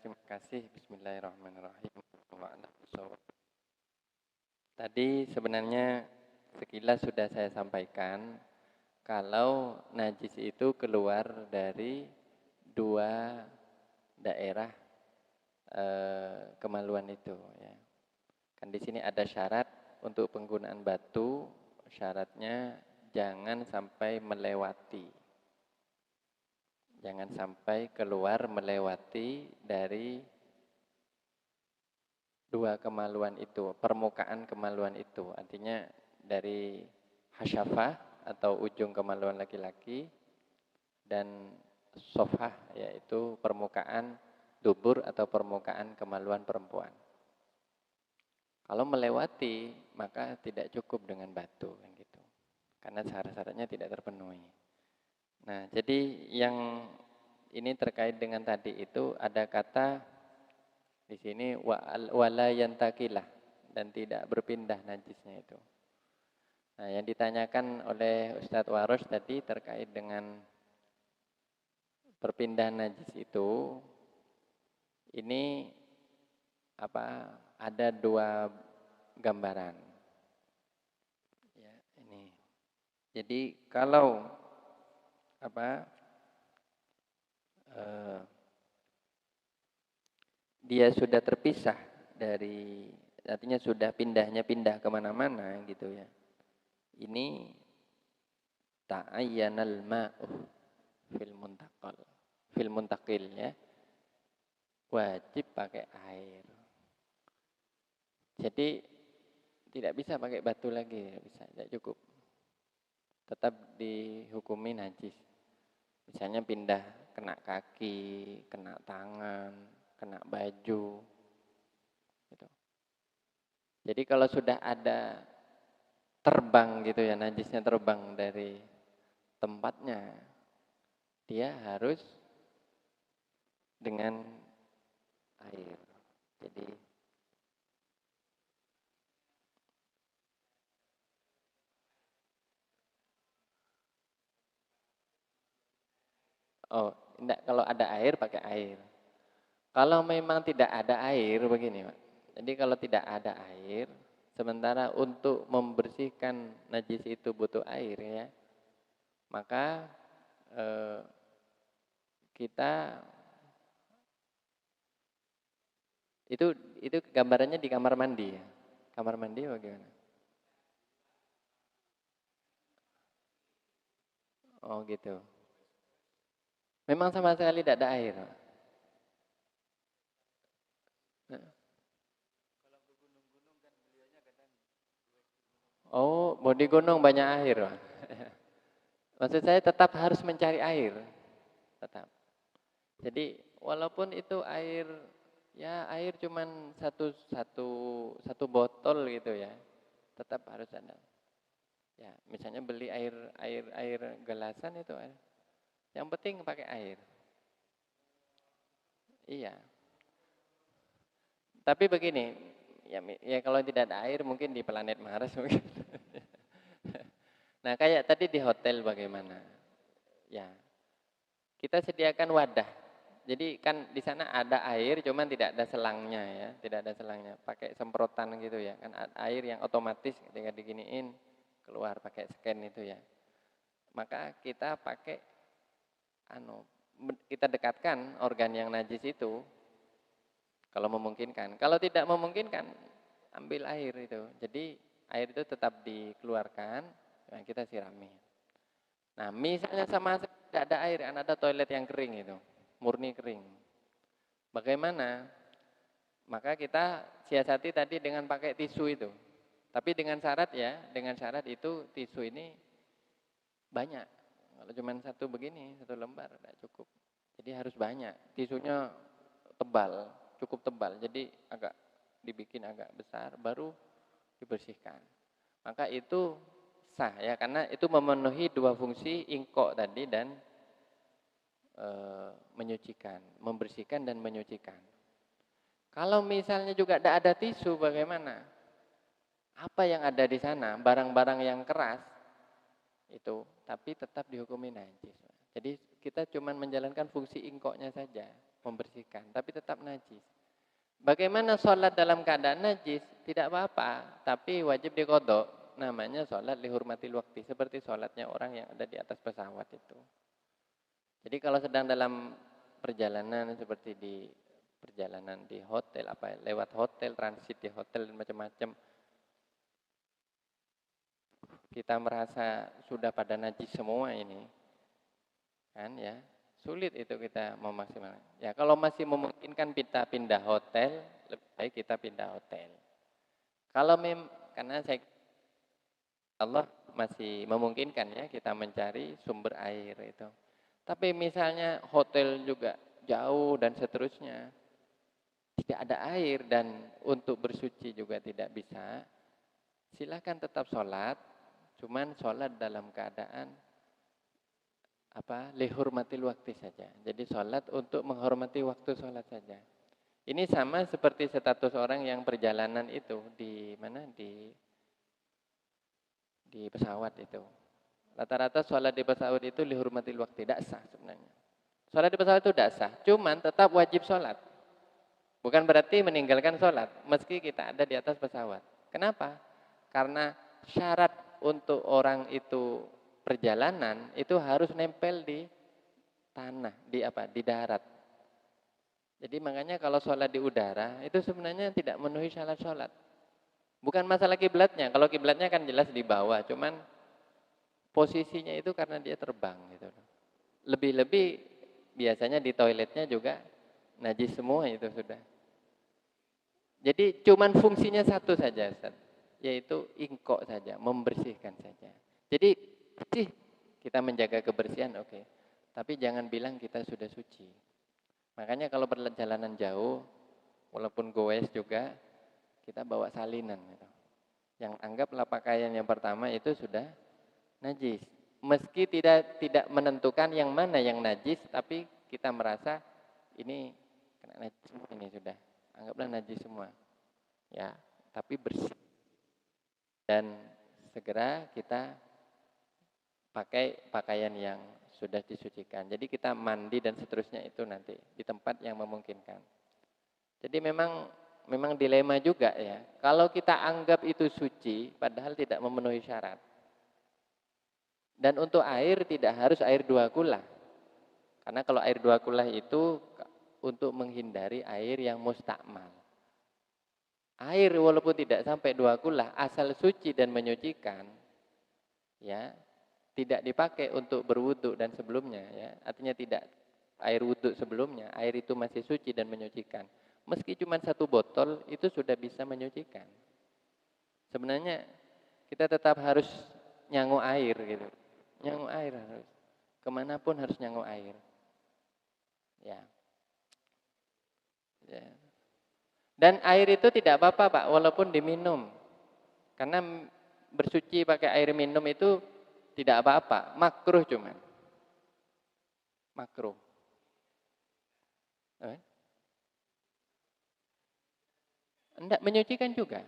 terima kasih. Bismillahirrahmanirrahim. Tadi sebenarnya sekilas sudah saya sampaikan kalau najis itu keluar dari 2 daerah kemaluan itu ya. Kan di sini ada syarat untuk penggunaan batu, syaratnya jangan sampai melewati. Jangan sampai keluar melewati dari 2 kemaluan itu, permukaan kemaluan itu. Artinya dari hasyafah atau ujung kemaluan laki-laki dan sofah yaitu permukaan dubur atau permukaan kemaluan perempuan. Kalau melewati maka tidak cukup dengan batu kan gitu. Karena syarat-syaratnya tidak terpenuhi. Nah, jadi yang ini terkait dengan tadi itu ada kata di sini wala yantakilah dan tidak berpindah najisnya itu. Nah, yang ditanyakan oleh Ustadz Waros tadi terkait dengan perpindahan najis itu, ini ada 2 gambaran. Ya, ini. Jadi kalau dia sudah terpisah dari, artinya sudah pindah kemana-mana gitu ya. Ini ta'ayyanal ma'u fil muntakil ya. Wajib pakai air. Jadi tidak bisa pakai batu lagi, tidak cukup. Tetap dihukumi najis. Misalnya pindah kena kaki, kena tangan, kena baju. Gitu. Jadi kalau sudah ada terbang gitu ya, najisnya terbang dari tempatnya, dia harus dengan air. Jadi enggak, kalau ada air pakai air. Kalau memang tidak ada air begini, Pak. Jadi kalau tidak ada air, sementara untuk membersihkan najis itu butuh air ya, maka eh, kita itu gambarannya di kamar mandi ya. Kamar mandi bagaimana? Oh gitu. Memang sama sekali tidak ada air, Pak. Nah. Oh, mau di gunung banyak air, Pak. Maksud saya tetap harus mencari air, tetap. Jadi walaupun itu air, ya air cuman satu botol gitu ya, tetap harus ada. Ya, misalnya beli air gelasan itu, yang penting pakai air. Iya. Tapi begini, ya kalau tidak ada air mungkin di planet Mars mungkin. Nah kayak tadi di hotel bagaimana? Ya, kita sediakan wadah. Jadi kan di sana ada air, cuman tidak ada selangnya ya, tidak ada selangnya. Pakai semprotan gitu ya, kan air yang otomatis ketika diginiin keluar pakai scan itu ya. Maka kita pakai kita dekatkan organ yang najis itu kalau memungkinkan. Kalau tidak memungkinkan, ambil air itu. Jadi air itu tetap dikeluarkan, dan kita sirami. Nah, misalnya sama tidak ada air, kan ada toilet yang kering itu, murni kering. Bagaimana? Maka kita siasati tadi dengan pakai tisu itu. Tapi dengan syarat ya, dengan syarat itu tisu ini banyak. Kalau cuma satu begini, satu lembar tidak cukup. Jadi harus banyak. Tisunya tebal, cukup tebal. Jadi agak dibikin agak besar, baru dibersihkan. Maka itu sah ya, karena itu memenuhi dua fungsi ingkok tadi dan menyucikan, membersihkan dan menyucikan. Kalau misalnya juga tidak ada tisu, bagaimana? Apa yang ada di sana? Barang-barang yang keras itu, tapi tetap dihukumi najis. Jadi kita cuma menjalankan fungsi ingkoknya saja, membersihkan, tapi tetap najis. Bagaimana sholat dalam keadaan najis? Tidak apa-apa, tapi wajib diqodok. Namanya sholat lihurmatil wakti, seperti sholatnya orang yang ada di atas pesawat itu. Jadi kalau sedang dalam perjalanan seperti di perjalanan di hotel, lewat hotel, transit di hotel dan macam-macam, kita merasa sudah pada najis semua ini, kan ya, sulit itu kita memaksimalkan. Ya kalau masih memungkinkan kita pindah hotel, lebih baik kita pindah hotel. Kalau karena Allah masih memungkinkan ya kita mencari sumber air itu. Tapi misalnya hotel juga jauh dan seterusnya, tidak ada air dan untuk bersuci juga tidak bisa, silakan tetap sholat, cuman sholat dalam keadaan lihurmatil waktu saja. Jadi sholat untuk menghormati waktu sholat saja. Ini sama seperti status orang yang perjalanan itu di mana di pesawat itu. Rata-rata sholat di pesawat itu lihurmatil waktu, tidak sah sebenarnya. Sholat di pesawat itu tidak sah, cuman tetap wajib sholat. Bukan berarti meninggalkan sholat, meski kita ada di atas pesawat. Kenapa? Karena syarat untuk orang itu perjalanan itu harus nempel di tanah, di darat. Jadi makanya kalau sholat di udara itu sebenarnya tidak memenuhi syarat sholat. Bukan masalah kiblatnya, kalau kiblatnya kan jelas di bawah, cuman posisinya itu karena dia terbang gitu. Lebih-lebih biasanya di toiletnya juga najis semua itu sudah. Jadi cuman fungsinya satu saja, Ustaz, yaitu ingkok saja, membersihkan saja. Jadi sih kita menjaga kebersihan, oke. Tapi jangan bilang kita sudah suci. Makanya kalau perjalanan jauh, walaupun goes juga, kita bawa salinan gitu. Yang anggaplah pakaian yang pertama itu sudah najis. Meski tidak menentukan yang mana yang najis, tapi kita merasa ini kena najis semua, ini sudah. Anggaplah najis semua. Ya, tapi bersih. Dan segera kita pakai pakaian yang sudah disucikan. Jadi kita mandi dan seterusnya itu nanti di tempat yang memungkinkan. Jadi memang dilema juga ya. Kalau kita anggap itu suci, padahal tidak memenuhi syarat. Dan untuk air tidak harus air 2 kula. Karena kalau air 2 kula itu untuk menghindari air yang mustakmal. Air walaupun tidak sampai 2 kula, asal suci dan menyucikan, ya tidak dipakai untuk berwudu dan sebelumnya, ya artinya tidak air wudu sebelumnya, air itu masih suci dan menyucikan. Meski cuma 1 botol itu sudah bisa menyucikan. Sebenarnya kita tetap harus nyangu air gitu, nyangu air harus kemanapun harus nyangu air, ya. Ya. Dan air itu tidak apa-apa Pak, walaupun diminum. Karena bersuci pakai air minum itu tidak apa-apa, makruh cuman. Makruh. Enggak, menyucikan juga.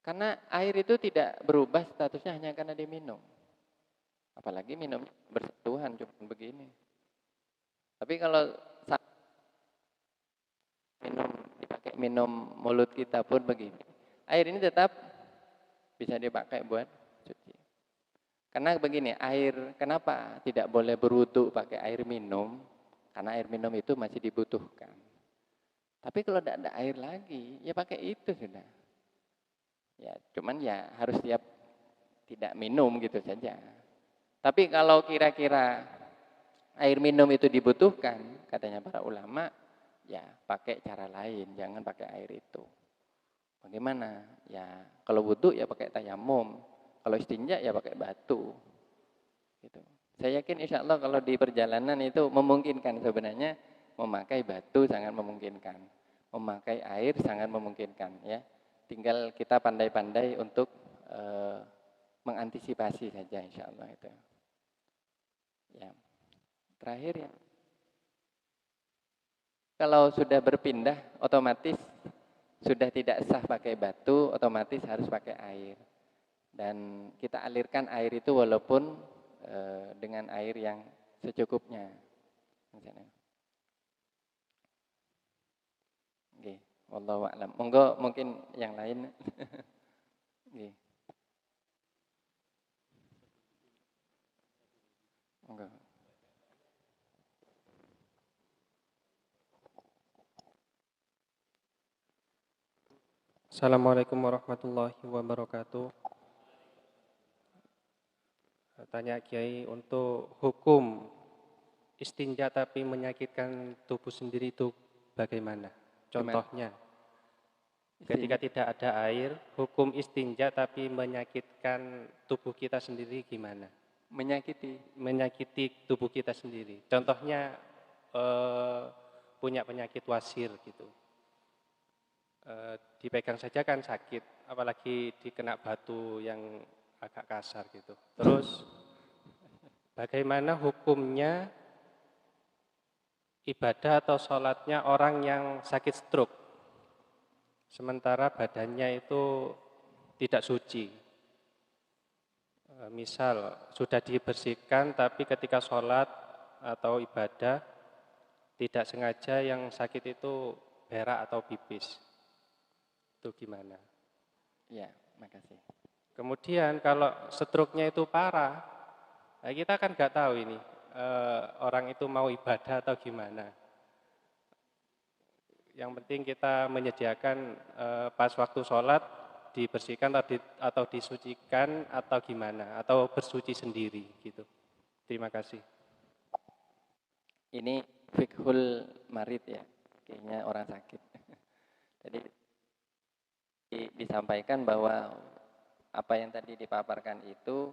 Karena air itu tidak berubah statusnya hanya karena diminum. Apalagi minum bersentuhan cuma begini. Tapi kalau dipakai minum mulut kita pun begini. Air ini tetap bisa dipakai buat cuci. Karena begini, air kenapa tidak boleh berwudu pakai air minum? Karena air minum itu masih dibutuhkan. Tapi kalau tidak ada air lagi, ya pakai itu sudah. Ya, cuman ya harus siap tidak minum gitu saja. Tapi kalau kira-kira air minum itu dibutuhkan, katanya para ulama, ya pakai cara lain, jangan pakai air itu. Bagaimana? Ya kalau wudu ya pakai tayamum, kalau istinja ya pakai batu. Gitu. Saya yakin insya Allah kalau di perjalanan itu memungkinkan sebenarnya memakai batu sangat memungkinkan, memakai air sangat memungkinkan ya. Tinggal kita pandai-pandai untuk mengantisipasi saja insya Allah itu. Ya. Terakhir ya. Kalau sudah berpindah otomatis sudah tidak sah pakai batu, otomatis harus pakai air. Dan kita alirkan air itu walaupun dengan air yang secukupnya. Misalnya. Oke, wallahu a'lam. Monggo mungkin yang lain. Oke. Monggo. Assalamualaikum warahmatullahi wabarakatuh. Tanya Kiai, untuk hukum istinja tapi menyakitkan tubuh sendiri itu bagaimana? Contohnya, ketika tidak ada air, hukum istinja tapi menyakitkan tubuh kita sendiri gimana? Menyakiti tubuh kita sendiri. Contohnya punya penyakit wasir gitu. Dipegang saja kan sakit, apalagi dikena batu yang agak kasar gitu. Terus bagaimana hukumnya ibadah atau sholatnya orang yang sakit stroke, sementara badannya itu tidak suci. Misal sudah dibersihkan tapi ketika sholat atau ibadah tidak sengaja yang sakit itu berak atau pipis. Itu gimana? Ya, makasih. Kemudian kalau stroke-nya itu parah, nah kita kan nggak tahu ini orang itu mau ibadah atau gimana. Yang penting kita menyediakan pas waktu sholat dibersihkan atau disucikan atau gimana, atau bersuci sendiri gitu. Terima kasih. Ini fiqhul marid ya, kayaknya orang sakit. Jadi disampaikan bahwa apa yang tadi dipaparkan itu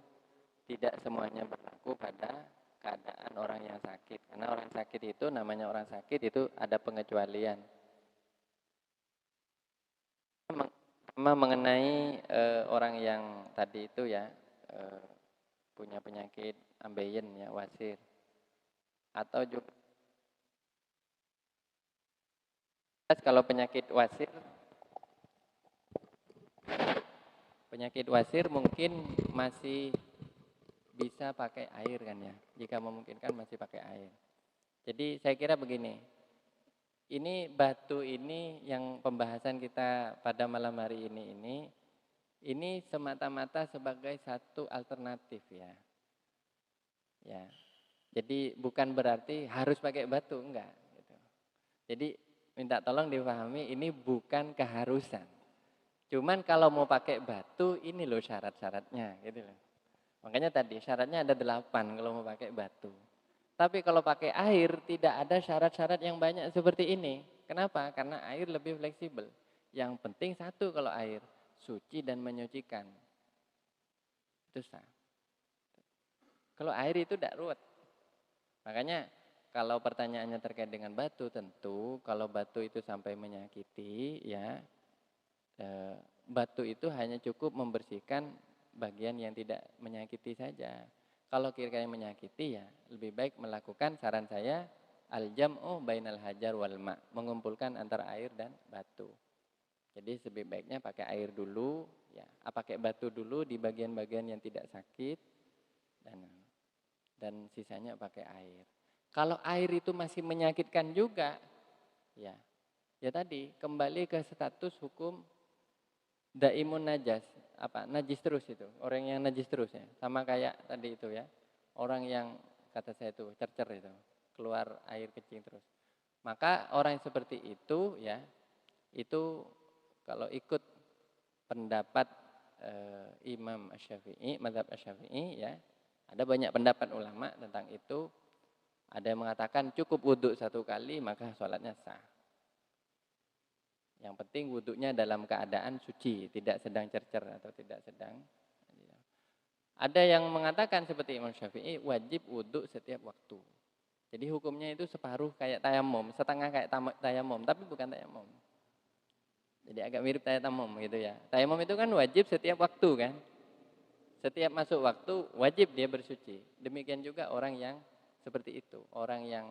tidak semuanya berlaku pada keadaan orang yang sakit. Karena orang sakit itu namanya orang sakit itu ada pengecualian. Mengenai orang yang tadi itu ya punya penyakit ambeien ya, wasir, atau juga kalau penyakit wasir mungkin masih bisa pakai air kan ya, jika memungkinkan masih pakai air. Jadi saya kira begini, ini batu ini yang pembahasan kita pada malam hari ini semata-mata sebagai satu alternatif ya. Ya. Jadi bukan berarti harus pakai batu, enggak gitu. Jadi minta tolong dipahami ini bukan keharusan. Cuman kalau mau pakai batu ini loh syarat-syaratnya gitu loh. Makanya tadi syaratnya ada 8 kalau mau pakai batu. Tapi kalau pakai air tidak ada syarat-syarat yang banyak seperti ini. Kenapa? Karena air lebih fleksibel. Yang penting satu kalau air, suci dan menyucikan. Itu sah. Kalau air itu tidak ruwet. Makanya kalau pertanyaannya terkait dengan batu, tentu kalau batu itu sampai menyakiti, ya batu itu hanya cukup membersihkan bagian yang tidak menyakiti saja. Kalau kira-kira menyakiti ya lebih baik melakukan saran saya al-jam'u bainal hajar wal ma, mengumpulkan antara air dan batu. Jadi lebih baiknya pakai air dulu, ya, pakai batu dulu di bagian-bagian yang tidak sakit dan sisanya pakai air. Kalau air itu masih menyakitkan juga, ya tadi kembali ke status hukum daimun najas, najis terus itu, orang yang najis terus ya, sama kayak tadi itu ya, orang yang kata saya itu cercer itu, keluar air kecil terus. Maka orang yang seperti itu ya, itu kalau ikut pendapat Imam Asy-Syafi'i, mazhab Asy-Syafi'i ya, ada banyak pendapat ulama tentang itu. Ada yang mengatakan cukup wudhu 1 kali maka sholatnya sah. Yang penting wudhunya dalam keadaan suci, tidak sedang cercer atau tidak sedang. Ada yang mengatakan seperti Imam Syafi'i, wajib wudhu setiap waktu. Jadi hukumnya itu separuh kayak tayamum, setengah kayak tayamum, tapi bukan tayamum. Jadi agak mirip tayamum gitu ya. Tayamum itu kan wajib setiap waktu kan. Setiap masuk waktu wajib dia bersuci. Demikian juga orang yang seperti itu, orang yang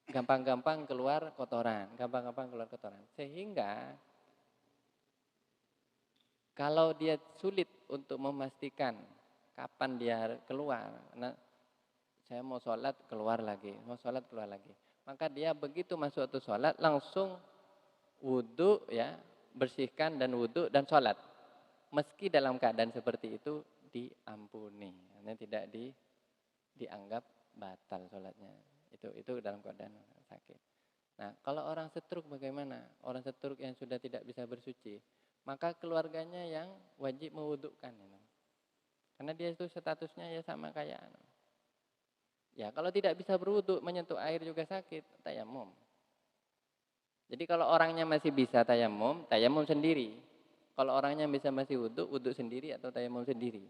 gampang-gampang keluar kotoran, sehingga kalau dia sulit untuk memastikan kapan dia keluar, nah, saya mau sholat keluar lagi, maka dia begitu masuk waktu sholat langsung wudhu ya, bersihkan dan wudhu dan sholat. Meski dalam keadaan seperti itu diampuni, karena tidak dianggap batal sholatnya. Itu dalam keadaan sakit. Nah, kalau orang setruk bagaimana? Orang setruk yang sudah tidak bisa bersuci, maka keluarganya yang wajib mewudukkan. Karena dia itu statusnya ya sama kayak ya kalau tidak bisa berwuduk, menyentuh air juga sakit, tayamum. Jadi kalau orangnya masih bisa tayamum sendiri. Kalau orangnya bisa masih wuduk sendiri atau tayamum sendiri.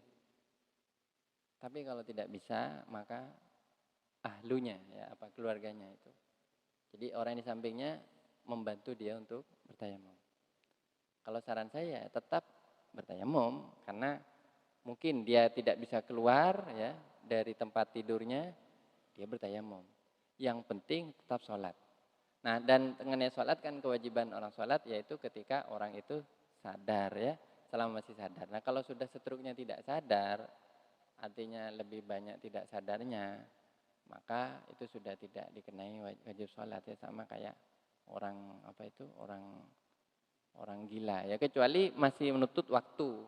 Tapi kalau tidak bisa, maka ahlunya ya, keluarganya itu. Jadi orang di sampingnya membantu dia untuk bertayamum. Kalau saran saya tetap bertayamum karena mungkin dia tidak bisa keluar ya dari tempat tidurnya, dia bertayamum. Yang penting tetap sholat. Nah, dan mengenai sholat kan kewajiban orang sholat yaitu ketika orang itu sadar ya, selama masih sadar. Nah, kalau sudah setruknya tidak sadar, artinya lebih banyak tidak sadarnya, maka itu sudah tidak dikenai wajib sholat ya, sama kayak orang orang gila ya, kecuali masih menuntut waktu.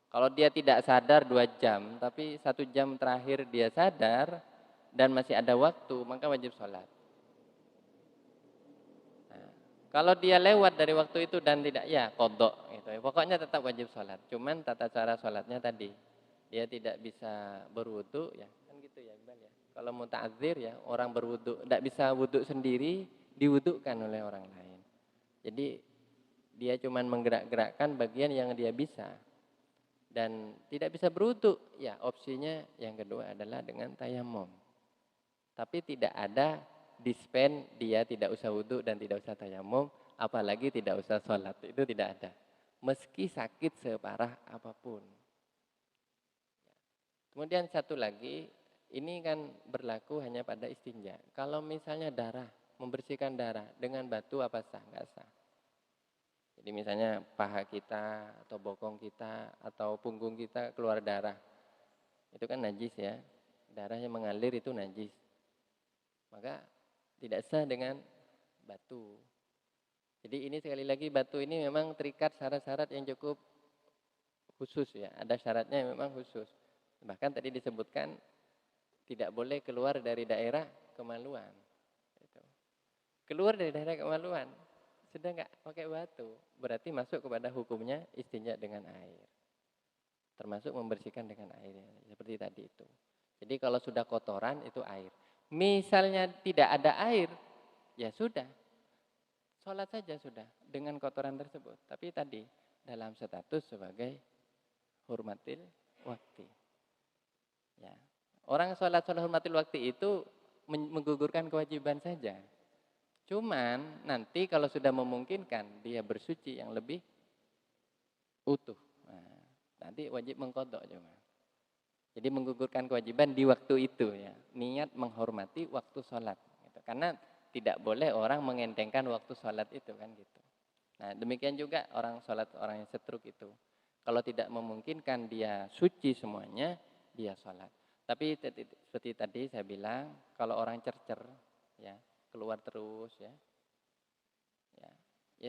Kalau dia tidak sadar 2 jam, tapi 1 jam terakhir dia sadar dan masih ada waktu, maka wajib sholat. Nah, kalau dia lewat dari waktu itu dan tidak, ya qadha gitu. Pokoknya tetap wajib sholat. Cuman tata cara sholatnya tadi, dia tidak bisa berwudu ya, kan gitu ya Iqbal ya. Kalau mau ta'dzir ya, orang berwudu tidak bisa wudu sendiri, diwudukkan oleh orang lain. Jadi dia cuma menggerak-gerakkan bagian yang dia bisa. Dan tidak bisa berwudu, ya opsinya yang kedua adalah dengan tayamum. Tapi tidak ada dispen dia tidak usah wudu dan tidak usah tayamum, apalagi tidak usah sholat. Itu tidak ada. Meski sakit separah apapun. Kemudian satu lagi, ini kan berlaku hanya pada istinja. Kalau misalnya darah, membersihkan darah dengan batu apa sah? Nggak sah. Jadi misalnya paha kita atau bokong kita atau punggung kita keluar darah. Itu kan najis ya. Darah yang mengalir itu najis. Maka tidak sah dengan batu. Jadi ini sekali lagi batu ini memang terikat syarat-syarat yang cukup khusus ya. Ada syaratnya yang memang khusus. Bahkan tadi disebutkan tidak boleh keluar dari daerah kemaluan. Gitu. Keluar dari daerah kemaluan, sudah nggak pakai batu, berarti masuk kepada hukumnya istinja dengan air. Termasuk membersihkan dengan air, seperti tadi itu. Jadi kalau sudah kotoran itu air. Misalnya tidak ada air, ya sudah. Sholat saja sudah dengan kotoran tersebut. Tapi tadi dalam status sebagai hurmatil waktu. Ya. Orang sholat hurmatil waktu itu menggugurkan kewajiban saja. Cuman nanti kalau sudah memungkinkan dia bersuci yang lebih utuh. Nah, nanti wajib mengkodok juga. Jadi menggugurkan kewajiban di waktu itu ya. Niat menghormati waktu sholat. Gitu. Karena tidak boleh orang mengentengkan waktu sholat itu kan gitu. Nah demikian juga orang sholat orang yang setruk itu. Kalau tidak memungkinkan dia suci semuanya, dia sholat. Tapi seperti tadi saya bilang, kalau orang cercer ya keluar terus ya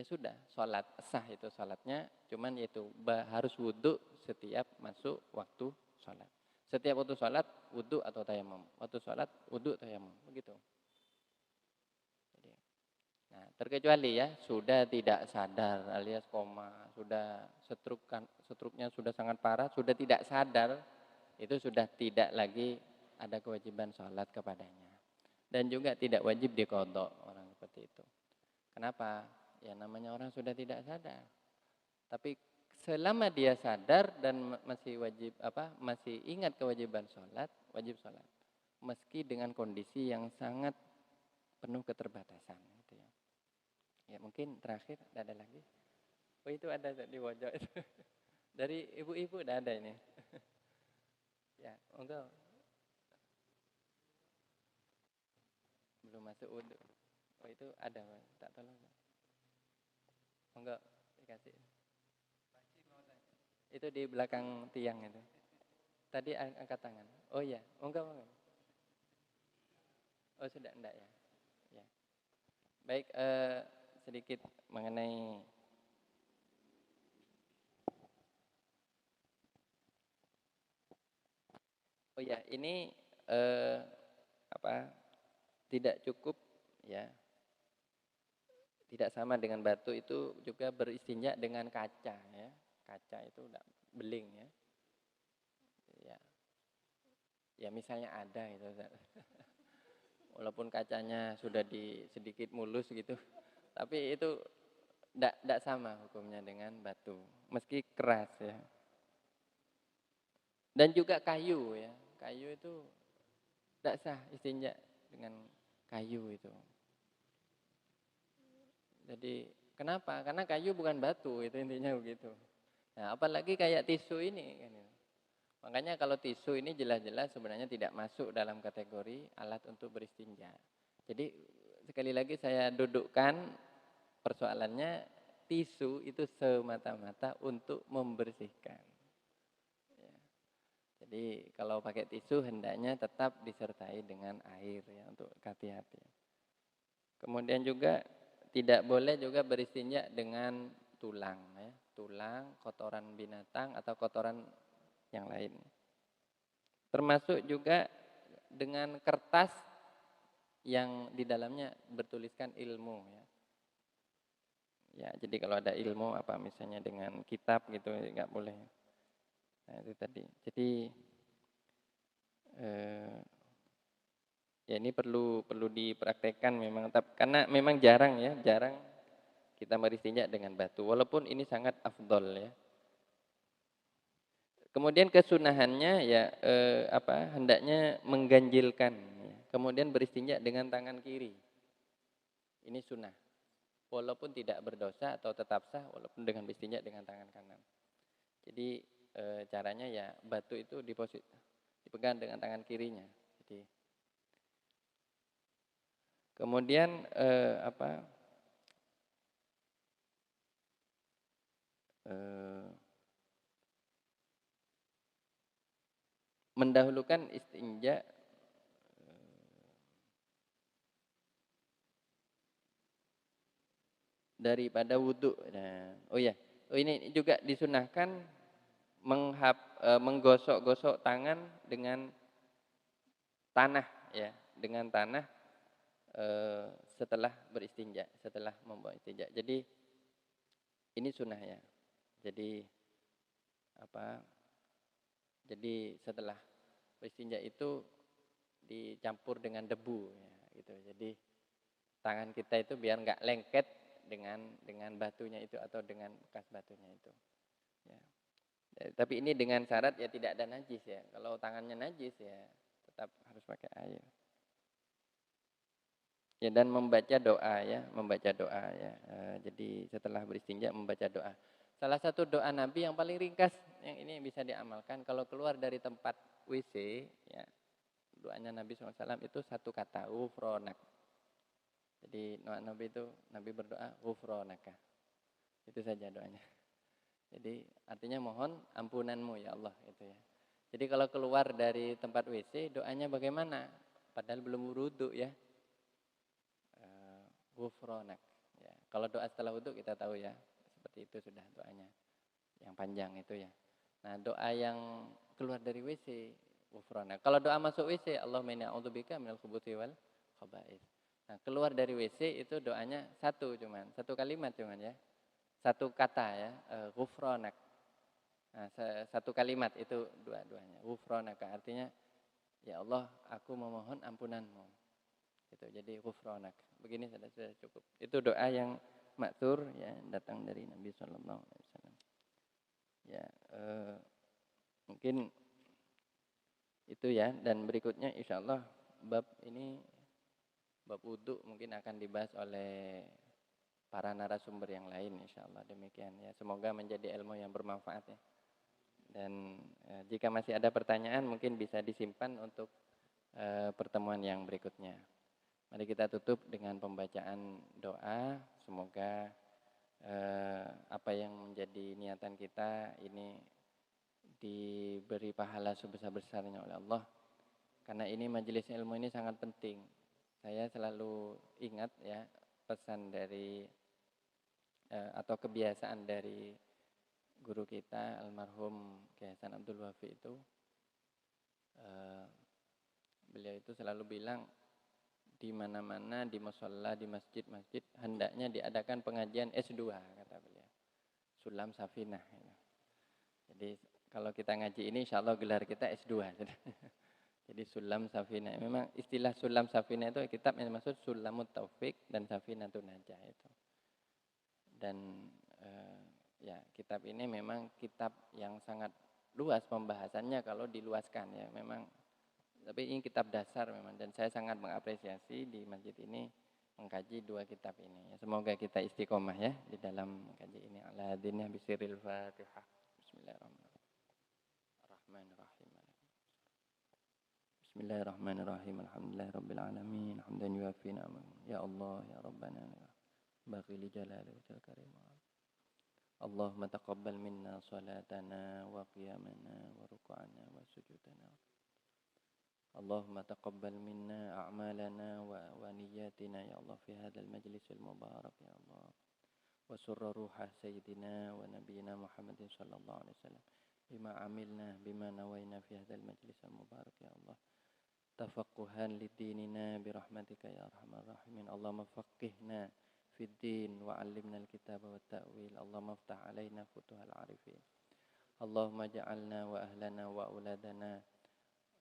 sudah sholat sah itu sholatnya, cuman yaitu harus wudhu setiap masuk waktu sholat. Setiap waktu sholat wudhu atau tayamum, waktu sholat wudhu tayamum, begitu. Nah, terkecuali ya sudah tidak sadar alias koma, sudah struknya sudah sangat parah, sudah tidak sadar, itu sudah tidak lagi ada kewajiban sholat kepadanya. Dan juga tidak wajib diqodho orang seperti itu. Kenapa? Ya namanya orang sudah tidak sadar. Tapi selama dia sadar dan masih masih ingat kewajiban sholat, wajib sholat. Meski dengan kondisi yang sangat penuh keterbatasan. Gitu ya. Ya mungkin terakhir ada lagi. Oh itu ada di pojok itu. Dari ibu-ibu udah ada ini. Ya, enggak. Belum masuk wudhu. Oh itu ada, tak tolong. Enggak dikasih. Itu di belakang tiang itu. Tadi angkat tangan. Oh iya, enggak. Oh sudah enggak ya. Ya. Baik, sedikit mengenai oh ya ini tidak cukup ya, tidak sama dengan batu, itu juga beristinja dengan kaca ya. Kaca itu udah beling ya. Ya misalnya ada itu walaupun kacanya sudah sedikit mulus gitu, tapi itu tidak sama hukumnya dengan batu, meski keras ya. Dan juga kayu ya, kayu itu tidak sah istinja dengan kayu itu. Jadi kenapa? Karena kayu bukan batu, itu intinya begitu. Nah, apalagi kayak tisu ini kan. Makanya kalau tisu ini jelas-jelas sebenarnya tidak masuk dalam kategori alat untuk beristinja. Jadi sekali lagi saya dudukkan persoalannya, tisu itu semata-mata untuk membersihkan. Ya. Jadi kalau pakai tisu hendaknya tetap disertai dengan air ya, untuk hati-hati. Kemudian juga tidak boleh juga beristinja dengan tulang ya, tulang, kotoran binatang atau kotoran yang lain. Termasuk juga dengan kertas yang di dalamnya bertuliskan ilmu ya. Ya, jadi kalau ada ilmu misalnya dengan kitab gitu nggak boleh. Nah, itu tadi. Jadi ya ini perlu dipraktekkan memang, karena memang jarang kita beristinja dengan batu, walaupun ini sangat afdol ya. Kemudian kesunahannya ya hendaknya mengganjilkan ya. Kemudian beristinja dengan tangan kiri. Ini sunnah. Walaupun tidak berdosa atau tetap sah walaupun dengan beristinja dengan tangan kanan. Jadi caranya ya batu itu dipegang dengan tangan kirinya. Jadi kemudian mendahulukan istinja daripada wudhu. Nah, ini juga disunahkan menggosok-gosok tangan dengan tanah ya, dengan tanah setelah beristinja, setelah membuat istinja. Jadi ini sunnah ya. Jadi Jadi setelah beristinja itu dicampur dengan debu ya, gitu. Jadi tangan kita itu biar nggak lengket dengan batunya itu atau dengan bekas batunya itu. Ya. Tapi ini dengan syarat ya tidak ada najis ya. Kalau tangannya najis ya tetap harus pakai air. Ya, dan membaca doa ya. Jadi setelah beristinja membaca doa. Salah satu doa Nabi yang paling ringkas yang ini bisa diamalkan kalau keluar dari tempat WC ya. Doanya Nabi SAW itu satu kata, ghufronak. Jadi Nabi berdoa ghufronaka. Itu saja doanya. Jadi artinya mohon ampunanmu ya Allah itu ya. Jadi kalau keluar dari tempat WC doanya bagaimana? Padahal belum wudu ya. Ghufronak. Ya. Kalau doa setelah wudu kita tahu ya. Seperti itu sudah doanya. Yang panjang itu ya. Nah, doa yang keluar dari WC, ghufranak. Kalau doa masuk WC, Allahumma inni a'udzubika minal khubuthi wal khaba'ith. Nah, keluar dari WC itu doanya satu kalimat cuman ya. Satu kata ya, ghufranak. Nah, satu kalimat itu dua-duanya. Ghufranak artinya ya Allah, aku memohon ampunanmu. Gitu. Jadi ghufranak. Begini sudah cukup. Itu doa yang maksur ya datang dari Nabi sallallahu alaihi wasallam. Ya, mungkin itu ya, dan berikutnya insyaallah bab wudu mungkin akan dibahas oleh para narasumber yang lain insyaallah. Demikian ya, semoga menjadi ilmu yang bermanfaat ya. Dan jika masih ada pertanyaan mungkin bisa disimpan untuk pertemuan yang berikutnya. Mari kita tutup dengan pembacaan doa. Semoga apa yang menjadi niatan kita ini diberi pahala sebesar-besarnya oleh Allah. Karena ini majelis ilmu ini sangat penting. Saya selalu ingat ya pesan dari atau kebiasaan dari guru kita almarhum Kiai Hasan Abdul Wafi itu. Beliau itu selalu bilang di mana-mana, di musholla, di masjid-masjid hendaknya diadakan pengajian S2 kata beliau. Sulam Safinah. Jadi kalau kita ngaji ini insya Allah gelar kita S2. Jadi Sulam Safinah. Memang istilah Sulam Safinah itu kitab yang maksud Sulamut Taufik dan Safinatun Najah itu. Dan ya kitab ini memang kitab yang sangat luas pembahasannya kalau diluaskan ya. Memang tapi ini kitab dasar memang, dan saya sangat mengapresiasi di masjid ini mengkaji dua kitab ini. Semoga kita istiqomah ya di dalam mengkaji ini. Ala hadinnya bisiril Fatihah. Bismillahirrahmanirrahim. Bismillahirrahmanirrahim. Alhamdulillahirabbil alamin. Hamdan yuwafi ni'amahu. Ya Allah ya Rabbana. Baghi li jalali wajhil karim. Allahumma taqabbal minna salatana wa qiyamana wa ruku'ana wa sujudana. Allahumma taqabbal minna a'malana wa niyatina ya Allah fi hadzal majlisil mubarak ya Allah. Wa surra ruha sayyidina wa nabiyyina Muhammadin sallallahu alaihi wasallam bima amilna bima nawaina fi hadzal majlisil mubarak ya Allah. Tafaqquhan lidinina bi rahmatika ya arhamar rahimin. Allahumma faqihna fid din wa 'allimna al-kitaba wat ta'wil. Allahumma iftah 'alaina futuhal 'arifin. Allahumma ja'alna wa ahlana wa auladana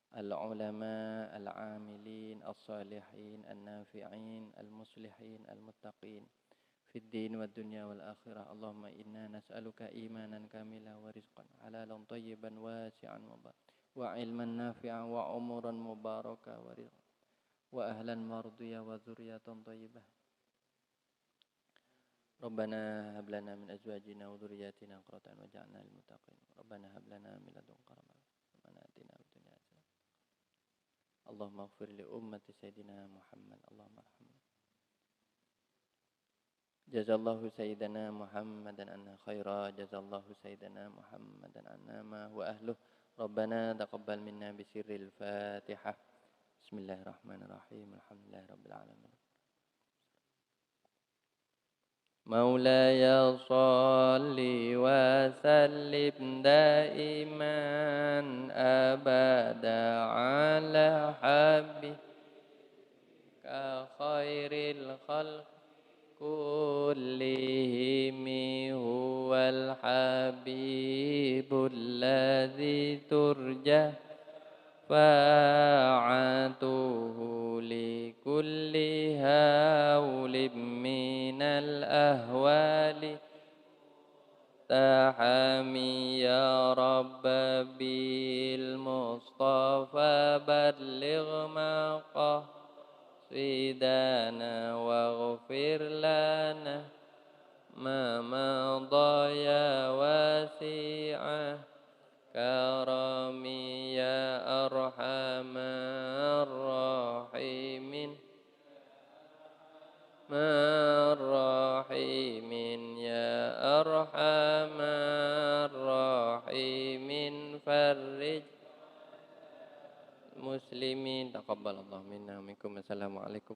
العلماء العاملين الصالحين النافعين المصلحين المتقين في الدين والدنيا والآخرة. اللهم إنا نسألك إيمانا كاملا ورزقا حلالا طيبا واسعا مباركا وعلما نافعا وعمرا مباركا ورزقا وأهلا مرضيا وذرية طيبة. ربنا هب لنا من أزواجنا وذرياتنا قرة أعين واجعلنا للمتقين. ربنا هب لنا من لدنك رحمة ربنا آتنا في الدنيا حسنة. اللهم اغفر لأمة سيدنا محمد اللهم ارحمنا. جزا الله سيدنا محمدا عنا خيرا. جزا الله سيدنا محمدا عنا ما هو أهله. ربنا تقبل منا بسر الفاتحة. بسم الله الرحمن الرحيم. الحمد لله رب العالمين. مولاي صل وسلم دائما أبدا على حبيبك خير الخلق كلهم هو الحبيب الذي ترجى فاعته لكل هول من الأهوال تحمي يا رب بالمصطفى بلغ مقاصدنا واغفر لنا ما مضى يا واسع كرمي يا أرحم الراحمين يا أرحم الراحمين فرج المسلمين تقبل الله منا ومنكم السلام عليكم